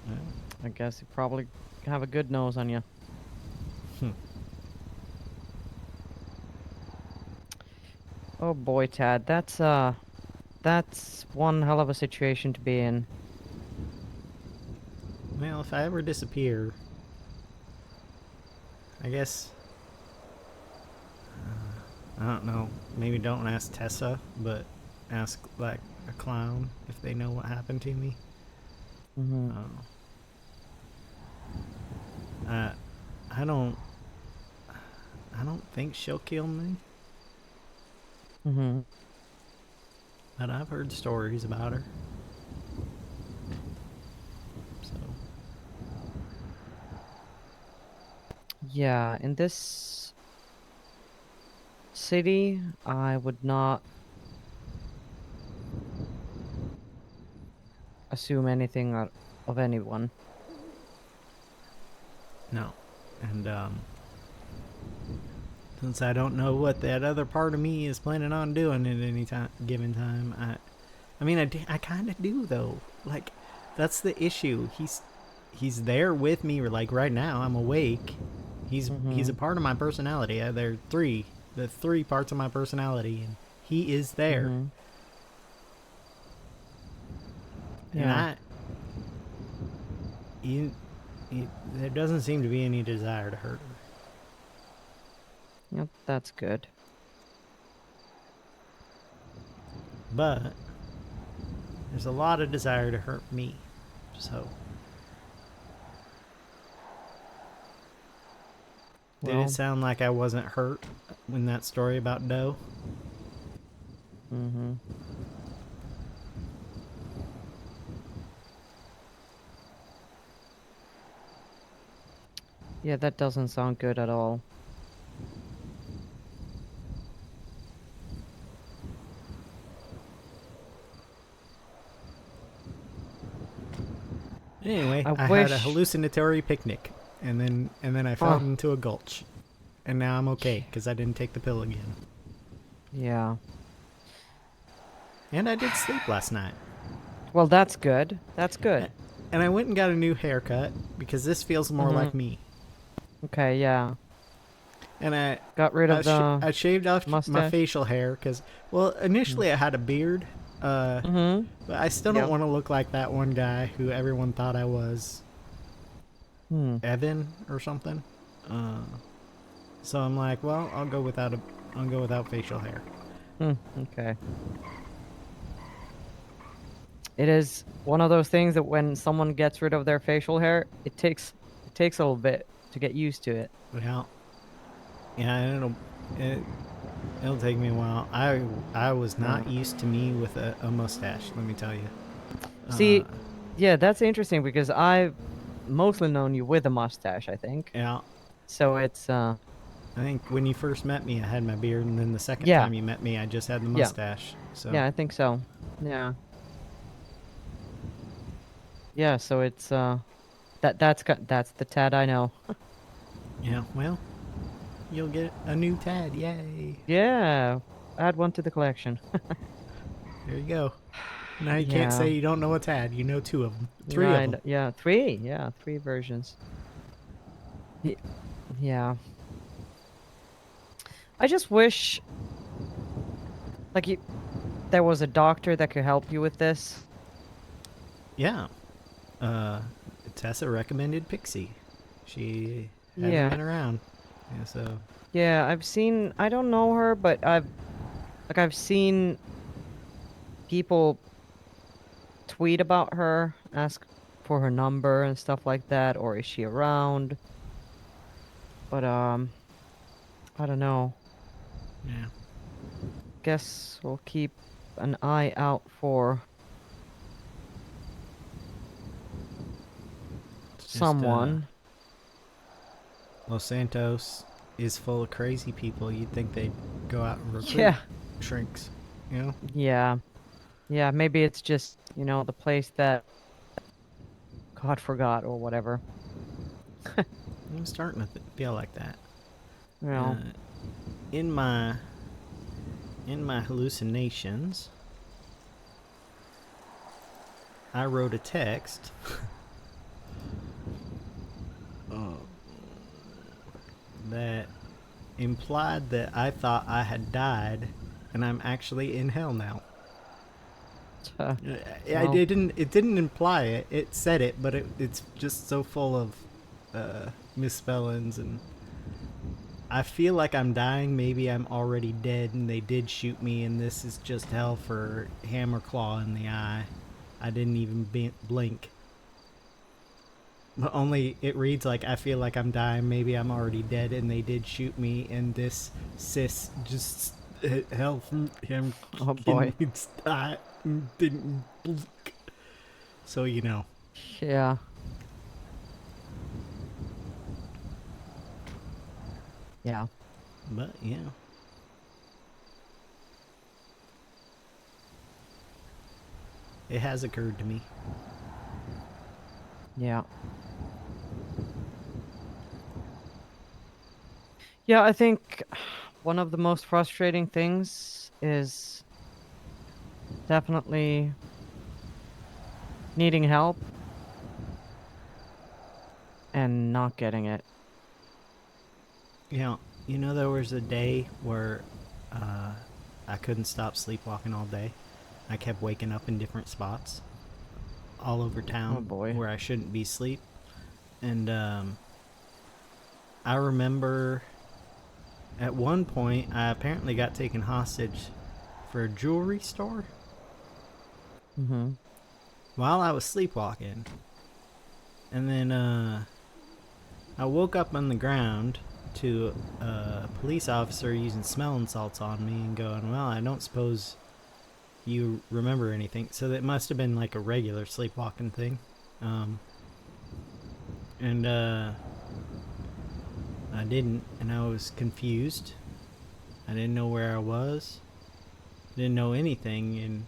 Yeah. I guess you probably have a good nose on you. Oh boy, Tad, that's one hell of a situation to be in. Well, if I ever disappear, I guess, I don't know, maybe don't ask Tessa, but ask, like, a clown if they know what happened to me. I don't think she'll kill me, but I've heard stories about her. So, yeah, in this city, I would not assume anything of anyone. no. And, Since I don't know what that other part of me is planning on doing at any time, given time, I mean, I kind of do though. Like, that's the issue. He's there with me. Like right now, I'm awake. He's a part of my personality. There are the three parts of my personality, and he is there. Yeah. And there doesn't seem to be any desire to hurt her. Yep, that's good. But there's a lot of desire to hurt me. So did Well, it sound like I wasn't hurt in that story about Doe? Yeah, that doesn't sound good at all. Anyway, I I had a wish- hallucinatory picnic, and then I fell into a gulch, and now I'm okay because I didn't take the pill again. Yeah. And I did sleep last night. Well, that's good. That's good. And I went and got a new haircut because this feels more like me. Okay, yeah. And I Got rid of the I shaved off my mustache? facial hair because, well, initially I had a beard, but I still don't Yep. want to look like that one guy who everyone thought I was, Evan or something. So I'm like, well, I'll go without facial hair. Okay. It is one of those things that when someone gets rid of their facial hair, it takes a little bit to get used to it. Well, yeah, it'll take me a while. I was not used to me with a mustache. Let me tell you. See, yeah, that's interesting because I've mostly known you with a mustache, I think. Yeah. So it's I think when you first met me, I had my beard, and then the second Yeah. time you met me, I just had the mustache. So yeah, I think so. Yeah. Yeah, so it's that's the Tad I know. yeah. Well, you'll get a new Tad. Yay! Yeah, add one to the collection. There you go. Now you Yeah. can't say you don't know a Tad. You know two of them, three of them. Yeah, three. Yeah, three versions. Yeah. I just wish, like, there was a doctor that could help you with this. Yeah. Tessa recommended Pixie. She hasn't Yeah. been around. Yeah, so Yeah, I don't know her, but I've seen people tweet about her, ask for her number and stuff like that, or is she around? But, I don't know. yeah. Guess we'll keep an eye out for Just, someone. Los Santos is full of crazy people. You'd think they'd go out and recruit Yeah. shrinks, you know? Yeah. Yeah, maybe it's just, the place that God forgot or whatever. I'm starting to feel like that. You know. In my hallucinations, I wrote a text. That implied that I thought I had died, and I'm actually in hell now. Well. It didn't imply it. It said it, but it's just so full of misspellings, and I feel like I'm dying. Maybe I'm already dead, and they did shoot me, and this is just hell for Hammer Claw in the eye. I didn't even blink. But only it reads like I feel like I'm dying. Maybe I'm already dead, and they did shoot me. And this sis just hell from him. Oh boy. I didn't blink. So you know. Yeah. Yeah. But yeah. It has occurred to me. Yeah. Yeah, I think one of the most frustrating things is definitely needing help and not getting it. You know, there was a day where I couldn't stop sleepwalking all day. I kept waking up in different spots all over town Oh boy. where I shouldn't be asleep. And I remember at one point I apparently got taken hostage for a jewelry store Mm-hmm. while I was sleepwalking. And then I woke up on the ground to a police officer using smelling salts on me and going, well, I don't suppose you remember anything. So that must have been like a regular sleepwalking thing. And I didn't, and I was confused. I didn't know where I was. Didn't know anything, and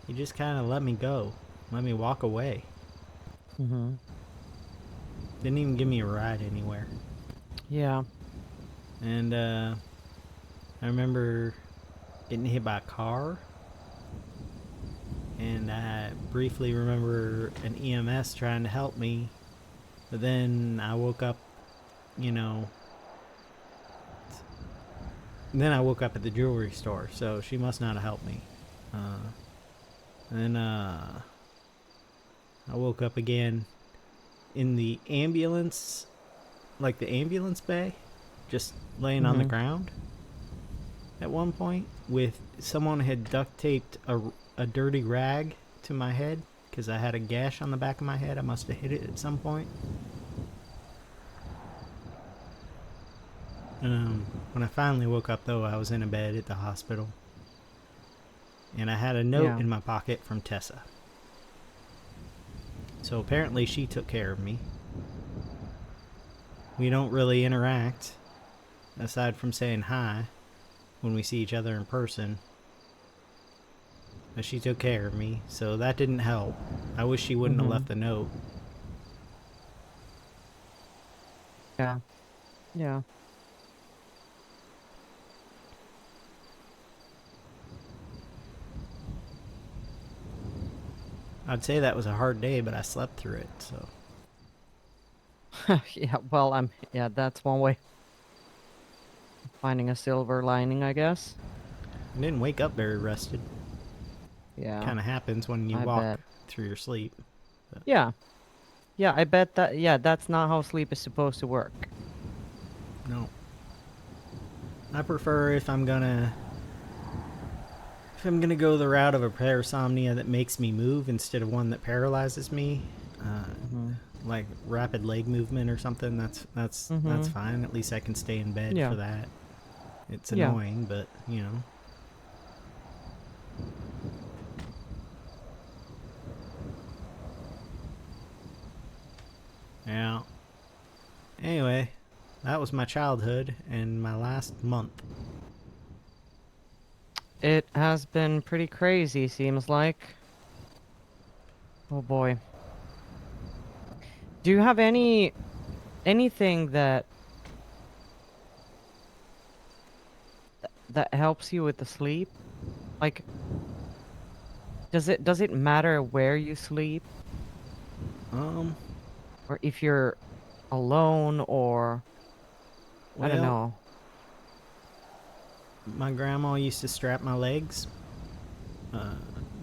he just kind of let me go. Let me walk away. Mm-hmm. Didn't even give me a ride anywhere. Yeah. And I remember getting hit by a car. And I briefly remember an EMS trying to help me. But then I woke up, you know. Then I woke up at the jewelry store, so she must not have helped me. Then I woke up again in the ambulance, like the ambulance bay, just laying on the Mhm. ground at one point, with someone had duct taped a dirty rag to my head because I had a gash on the back of my head. I must have hit it at some point. When I finally woke up, though, I was in a bed at the hospital, and I had a note Yeah. in my pocket from Tessa. So apparently she took care of me. We don't really interact, aside from saying hi when we see each other in person. But she took care of me, so that didn't help. I wish she wouldn't have Mhm. left the note. Yeah. Yeah. I'd say that was a hard day, but I slept through it, so. Yeah, well, yeah, that's one way of finding a silver lining, I guess. I didn't wake up very rested. Yeah. Kind of happens when you I walk bet. through your sleep. Yeah. Yeah, I bet that, yeah, that's not how sleep is supposed to work. No. I prefer if I'm gonna go the route of a parasomnia that makes me move instead of one that paralyzes me, Mhm. like rapid leg movement or something, that's Mhm. fine. At least I can stay in bed Yeah. for that. It's Yeah. annoying, but you know. Yeah. Anyway, that was my childhood and my last month. It has been pretty crazy, seems like. Oh boy. Do you have anything that helps you with the sleep? Like, does it matter where you sleep Um, or if you're alone or I don't well, know. my grandma used to strap my legs. Uh,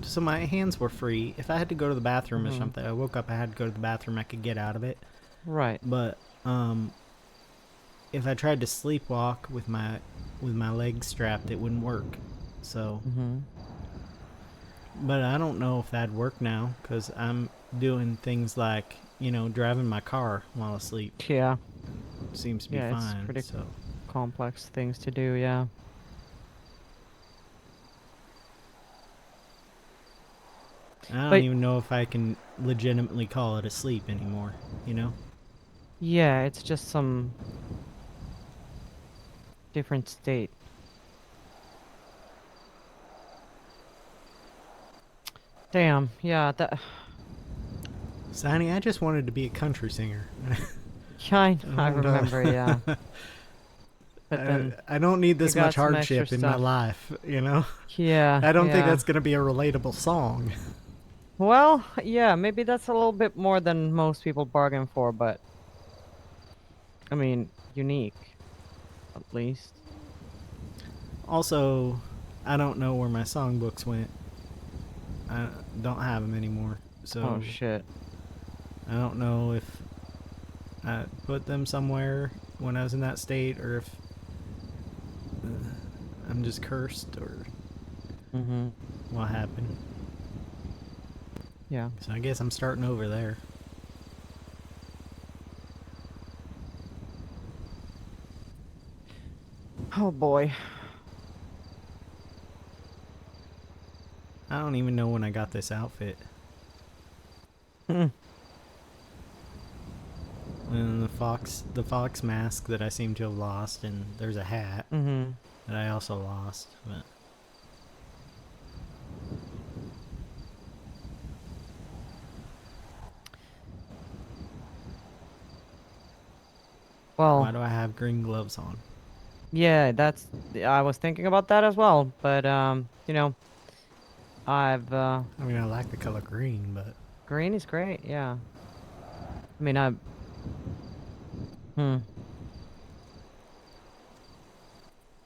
so my hands were free. If I had to go to the bathroom or Mhm. something, I woke up, I had to go to the bathroom, I could get out of it. Right. But if I tried to sleepwalk with my legs strapped, it wouldn't work. So, Mhm. but I don't know if that'd work now because I'm doing things like, you know, driving my car while asleep. Yeah. Seems to be Yeah, it's fine. pretty So complex things to do, yeah. I don't But even know if I can legitimately call it a sleep anymore. You know? yeah, it's just some different state. Damn, yeah, that Saini, I just wanted to be a country singer. yeah, I And, remember, yeah. But then, I don't need this got much some extra hardship in my stuff. life, you know? yeah. I don't think yeah. that's going to be a relatable song. Well, yeah, maybe that's a little bit more than most people bargain for, but I mean, unique, at least. Also, I don't know where my songbooks went. I don't have them anymore. So Oh shit. I don't know if I put them somewhere when I was in that state or if I'm just cursed or Mm-hmm. what happened. Yeah. So I guess I'm starting over there. Oh boy. I don't even know when I got this outfit. Hmm. And the fox mask that I seem to have lost, and there's a hat Mm-hmm. that I also lost. But Well, why do I have green gloves on? yeah, I was thinking about that as well, but you know, I've I mean, I like the color green, but green is great, yeah. I mean, hmm.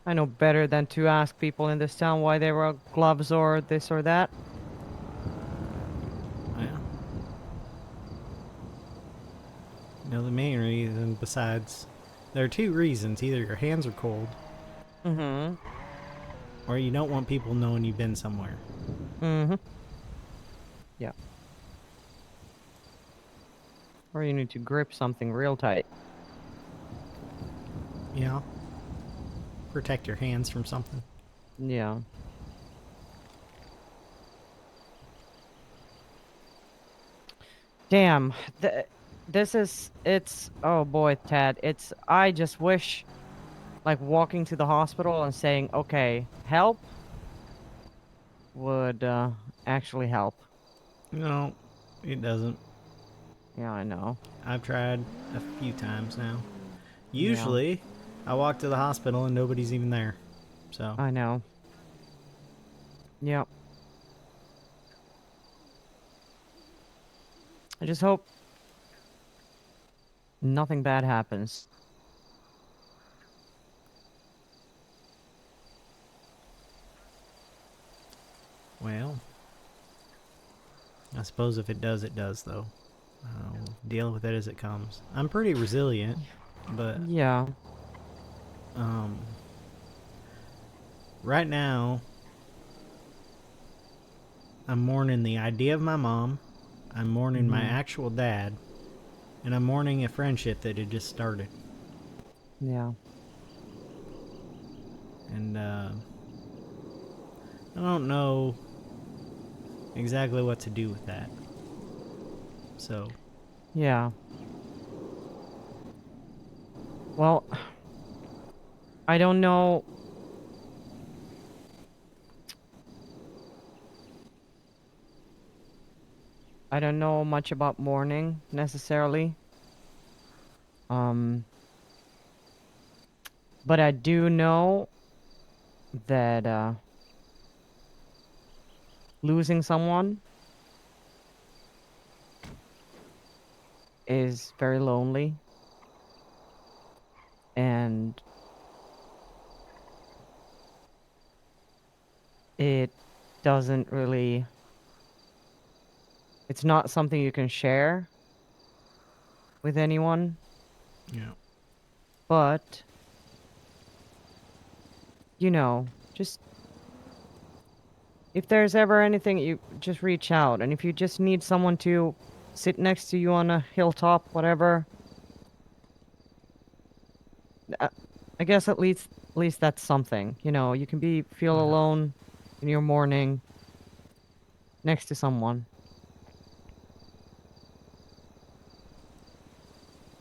I know better than to ask people in this town why they wear gloves or this or that. yeah. The main reason, besides, there are two reasons: either your hands are cold, Mm-hmm. or you don't want people knowing you've been somewhere. Mm-hmm. Yeah. Or you need to grip something real tight. Yeah. Protect your hands from something. Yeah. Damn. It's, oh boy, Tad. I just wish, like, walking to the hospital and saying, okay, help, would, actually help. No, it doesn't. Yeah, I know. I've tried a few times now. Yeah, Usually, I walk to the hospital and nobody's even there. So, I know. Yep. I just hope nothing bad happens. well, I suppose if it does, it does, though. I'll deal with it as it comes. I'm pretty resilient, but Yeah. um, right now, I'm mourning the idea of my mom, I'm mourning my Mm-hmm. actual dad, and I'm mourning a friendship that had just started. Yeah. And I don't know exactly what to do with that. So, Yeah. Well, I don't know. I don't know much about mourning necessarily. Um, but I do know that losing someone is very lonely, and it doesn't really, it's not something you can share with anyone, yeah. but you know, just if there's ever anything, you just reach out. And if you just need someone to sit next to you on a hilltop, whatever, uh, I guess at least that's something. You know, you can feel Yeah. alone in your morning next to someone.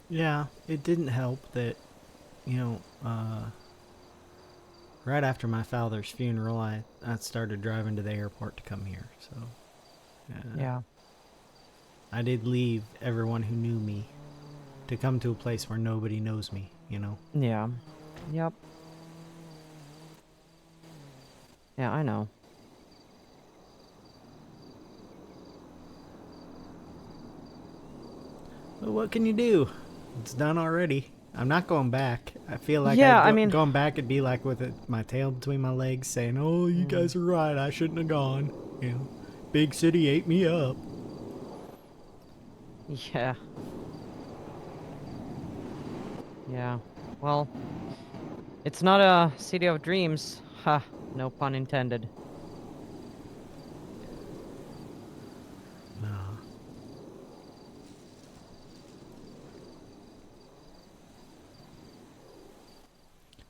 Yeah, it didn't help that, you know, right after my father's funeral, I started driving to the airport to come here. So, Yeah. I did leave everyone who knew me to come to a place where nobody knows me, you know? Yeah. Yep. Yeah, I know. Well, what can you do? It's done already. I'm not going back. I feel like Yeah, I mean- going back would be like with my tail between my legs saying, oh, you guys are right. I shouldn't have gone. You know, big city ate me up. Yeah. Yeah. Well, it's not a city of dreams. Ha, no pun intended. No.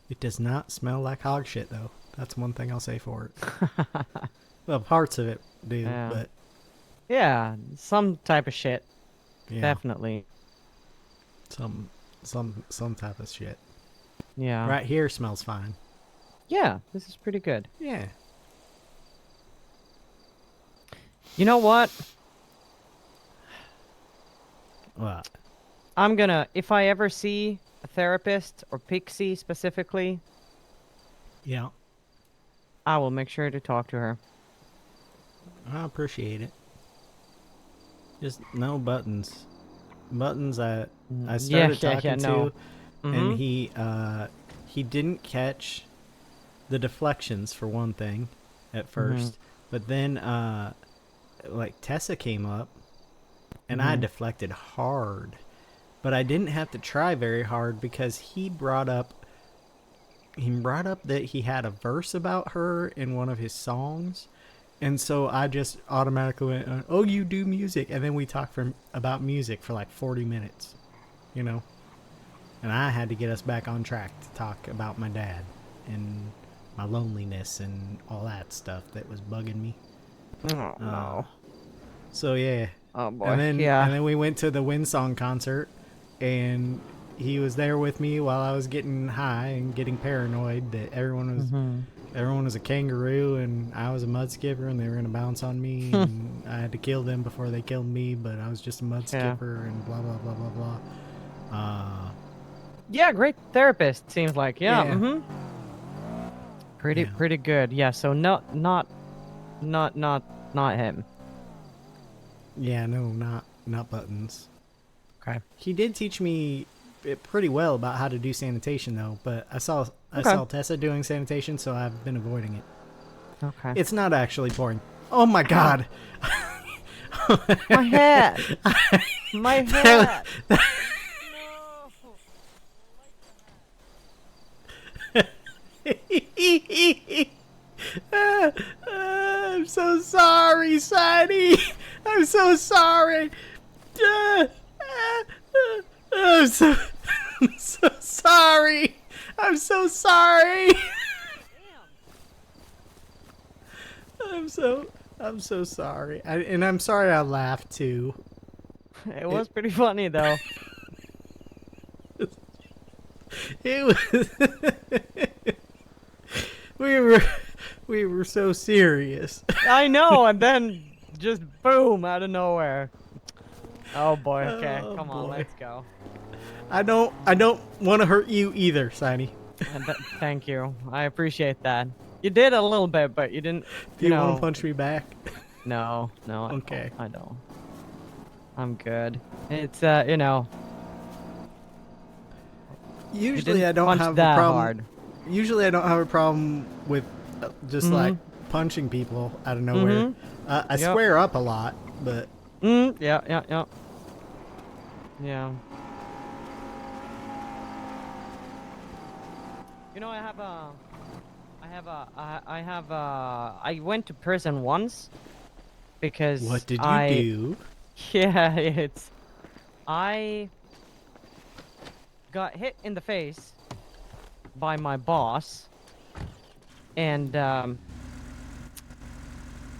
It does not smell like hog shit, though. That's one thing I'll say for it. Well, parts of it do, Yeah. but Yeah, some type of shit. yeah, Definitely. some type of shit. Yeah. Right here smells fine. Yeah, this is pretty good. Yeah. You know what? What? I'm gonna, if I ever see a therapist, or Pixie specifically, Yeah. I will make sure to talk to her. I appreciate it. Just no buttons. Buttons I started talking no. to, Mhm. and he didn't catch the deflections for one thing at first, but then like Tessa came up, and I deflected hard, but I didn't have to try very hard because he brought up that he had a verse about her in one of his songs. And so I just automatically went, oh, you do music. And then we talked about music for like 40 minutes, you know? And I had to get us back on track to talk about my dad and my loneliness and all that stuff that was bugging me. Oh, no. So, yeah. Oh, boy. And then, yeah. and then we went to the Windsong concert, and he was there with me while I was getting high and getting paranoid that everyone was a kangaroo and I was a mud skipper and they were going to bounce on me and I had to kill them before they killed me, but I was just a mud skipper and blah, blah, blah, blah, blah. Yeah, great therapist, seems like. Yeah, Yeah. Pretty good. Yeah, so not him. Yeah, no, not buttons. Okay. He did teach me pretty well about how to do sanitation though, but I saw Tessa doing sanitation, so I've been avoiding it. Okay. It's not actually pouring. Oh my god. My head. My head. I'm so sorry, Saini. I'm so sorry. I'm so sorry. I'm so sorry. I'm so sorry. And I'm sorry I laughed too. It was pretty funny though. It was we were so serious. I know, and then just boom out of nowhere. Oh boy. Okay, Oh, come on, boy. let's go. I don't want to hurt you either, Saini. And thank you. I appreciate that. You did a little bit, but you didn't. Do you want to punch me back? No. Okay. I don't. I'm good. It's you know. Usually I don't punch have that a problem. hard. Usually I don't have a problem with just like punching people out of nowhere. I Yep. square up a lot, but Yeah. You know, I went to prison once because what did you do? Yeah, I got hit in the face by my boss, and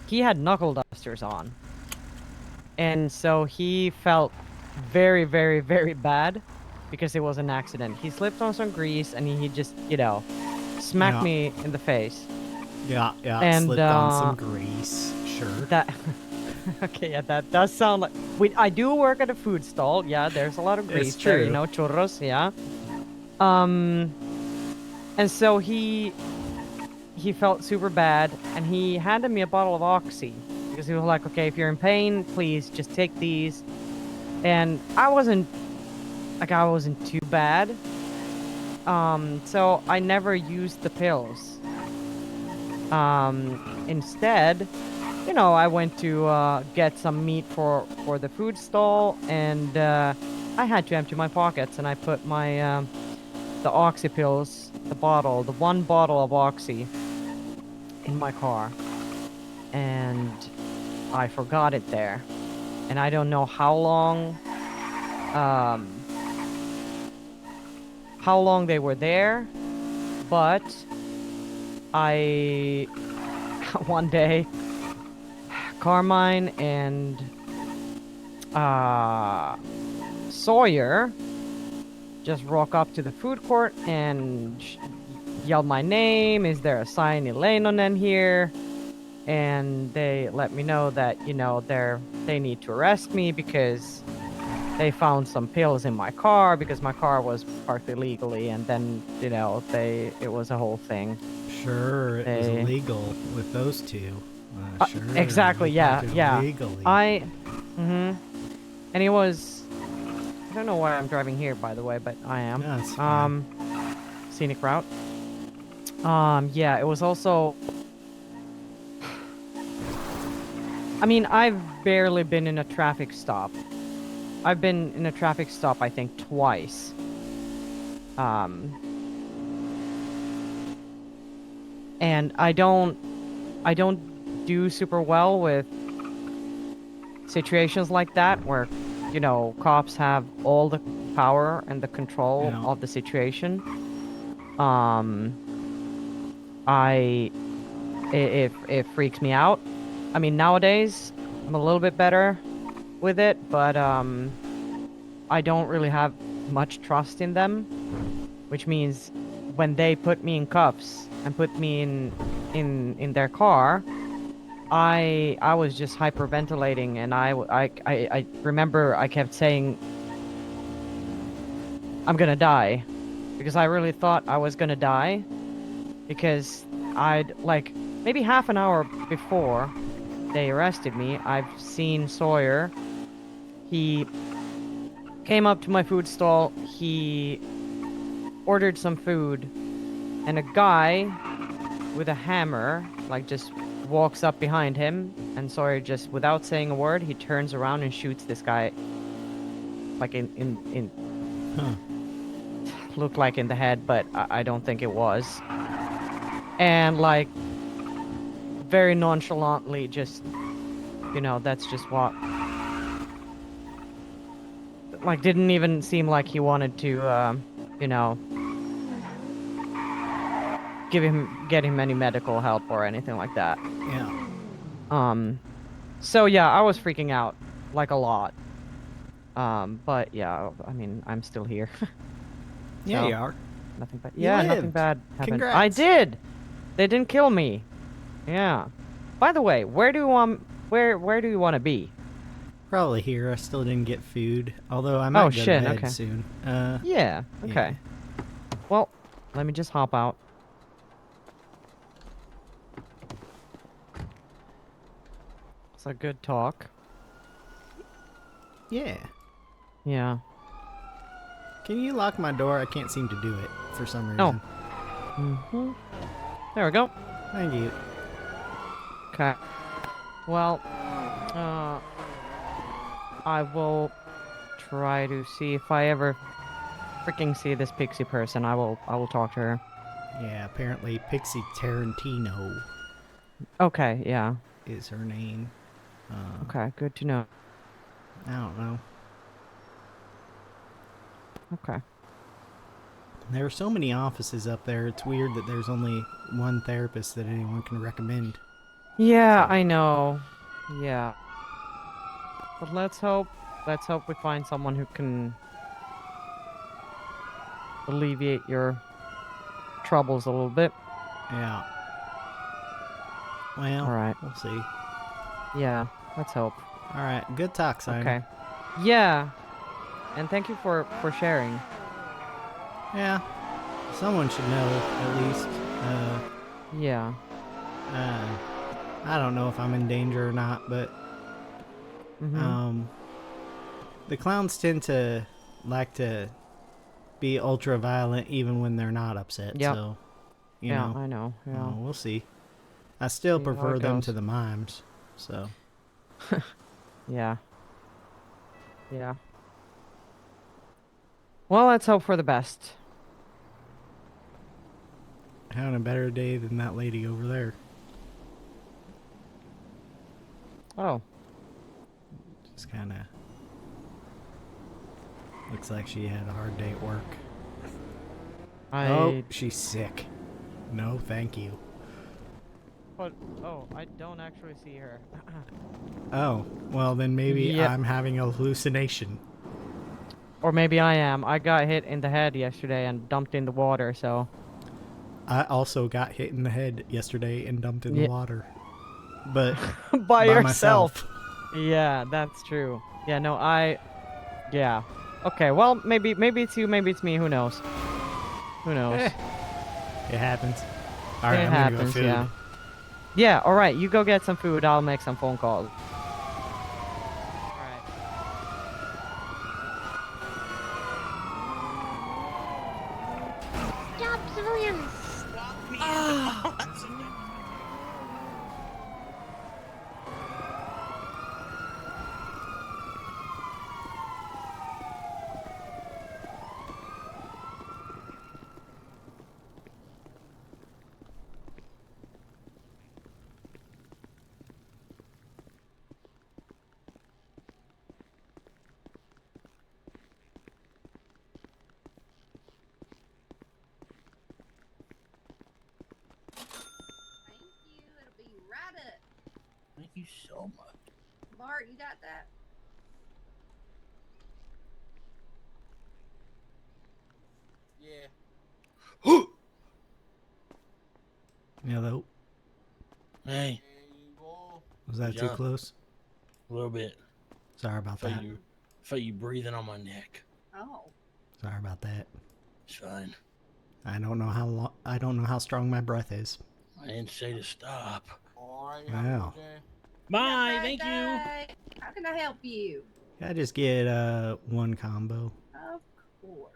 he had knuckle dusters on, and so he felt very, very, very bad because it was an accident. He slipped on some grease and he just, you know, smacked me in the face. Yeah, And, slipped on some grease. Sure. That okay, yeah, that does sound like I do work at a food stall. Yeah, there's a lot of grease It's there, you true. know, churros, yeah. And so he felt super bad, and he handed me a bottle of Oxy because he was like, "Okay, if you're in pain, please just take these." And I wasn't too bad. So I never used the pills. Instead, you know, I went to get some meat for the food stall, and I had to empty my pockets, and I put my the Oxy pills, the one bottle of Oxy, in my car, and I forgot it there, and I don't know how long they were there, but I one day Carmine and Sawyer just rock up to the food court and yell my name. Is there a Saini Leinonen here? And they let me know that, you know, they need to arrest me because they found some pills in my car because my car was parked illegally, and then, you know, it was a whole thing. Sure, it was illegal with those two. Sure. Exactly, yeah. Illegally. And it was, I don't know why I'm driving here, by the way, but I am. No, it's fine. Scenic route. Yeah, it was also, I mean, I've barely been in a traffic stop. I've been in a traffic stop, I think, twice. And I don't do super well with situations like that where, you know, cops have all the power and the control of the situation. It freaks me out. I mean, nowadays I'm a little bit better with it, but I don't really have much trust in them, which means when they put me in cuffs and put me in their car, I was just hyperventilating, and I remember I kept saying, "I'm gonna die," because I really thought I was gonna die, because I'd, like, maybe half an hour before they arrested me, I've seen Sawyer. He came up to my food stall, he ordered some food, and a guy with a hammer, like, just walks up behind him, and Sawyer, just without saying a word, he turns around and shoots this guy, like, looked like in the head, but I don't think it was. And, like, very nonchalantly, just, you know, that's just what, like, didn't even seem like he wanted to, you know, get him any medical help or anything like that. Yeah. So yeah, I was freaking out, like, a lot. But yeah, I mean, I'm still here. Yeah, So, you are. nothing bad. You Yeah, nothing lived. bad happened. Congrats. I did. They didn't kill me. Yeah. By the way, where do you want to be? Probably here. I still didn't get food, although I might go to bed soon. Yeah. Okay. Well, let me just hop out. It's a good talk. Yeah. Yeah. Can you lock my door? I can't seem to do it for some reason. Oh. There we go. Thank you. Okay. Well, I will try to see if I ever freaking see this pixie person. I will talk to her. Yeah, apparently Pixie Tarantino Okay, yeah. is her name. Okay, good to know. I don't know. Okay. There are so many offices up there, it's weird that there's only one therapist that anyone can recommend. Yeah, I know. Yeah. But let's hope we find someone who can alleviate your troubles a little bit. Yeah. Well, Alright. we'll see. Yeah, let's hope. Alright, good talk, Saini. Okay. Yeah. And thank you for sharing. Yeah. Someone should know, at least. Yeah. I don't know if I'm in danger or not, but Mm-hmm. the clowns tend to like to be ultra violent even when they're not upset. Yep. So, you Yeah, know, I know. Yeah. we'll see. I still See how prefer it them goes. to the mimes. So, Yeah. Yeah. Well, let's hope for the best. having a better day than that lady over there. Oh. Just kind of looks like she had a hard day at work. Oh, she's sick. No, thank you. But I don't actually see her. Oh, well then maybe Yep. I'm having a hallucination. Or maybe I am. I got hit in the head yesterday and dumped in the water, so. I also got hit in the head yesterday and dumped in the Yeah. water. But By yourself. myself. Yeah, that's true. Yeah, no, yeah. Okay, well, maybe it's you, maybe it's me, who knows? Who knows? It happens. Alright, It I'm happens, gonna go food. yeah. Yeah, alright, you go get some food, I'll make some phone calls. Alright. Stop, civilians! Thank you. It'll be right up. Thank you so much. Bart, you got that? Yeah. Hello. Hey. Was that too John. close? A little bit. Sorry about that. Felt you breathing on my neck. Oh. Sorry about that. It's fine. I don't know how strong my breath is. I didn't say to stop. Wow. Bye. Have a Thank great you. day. How can I help you? Can I just get one combo? Of course.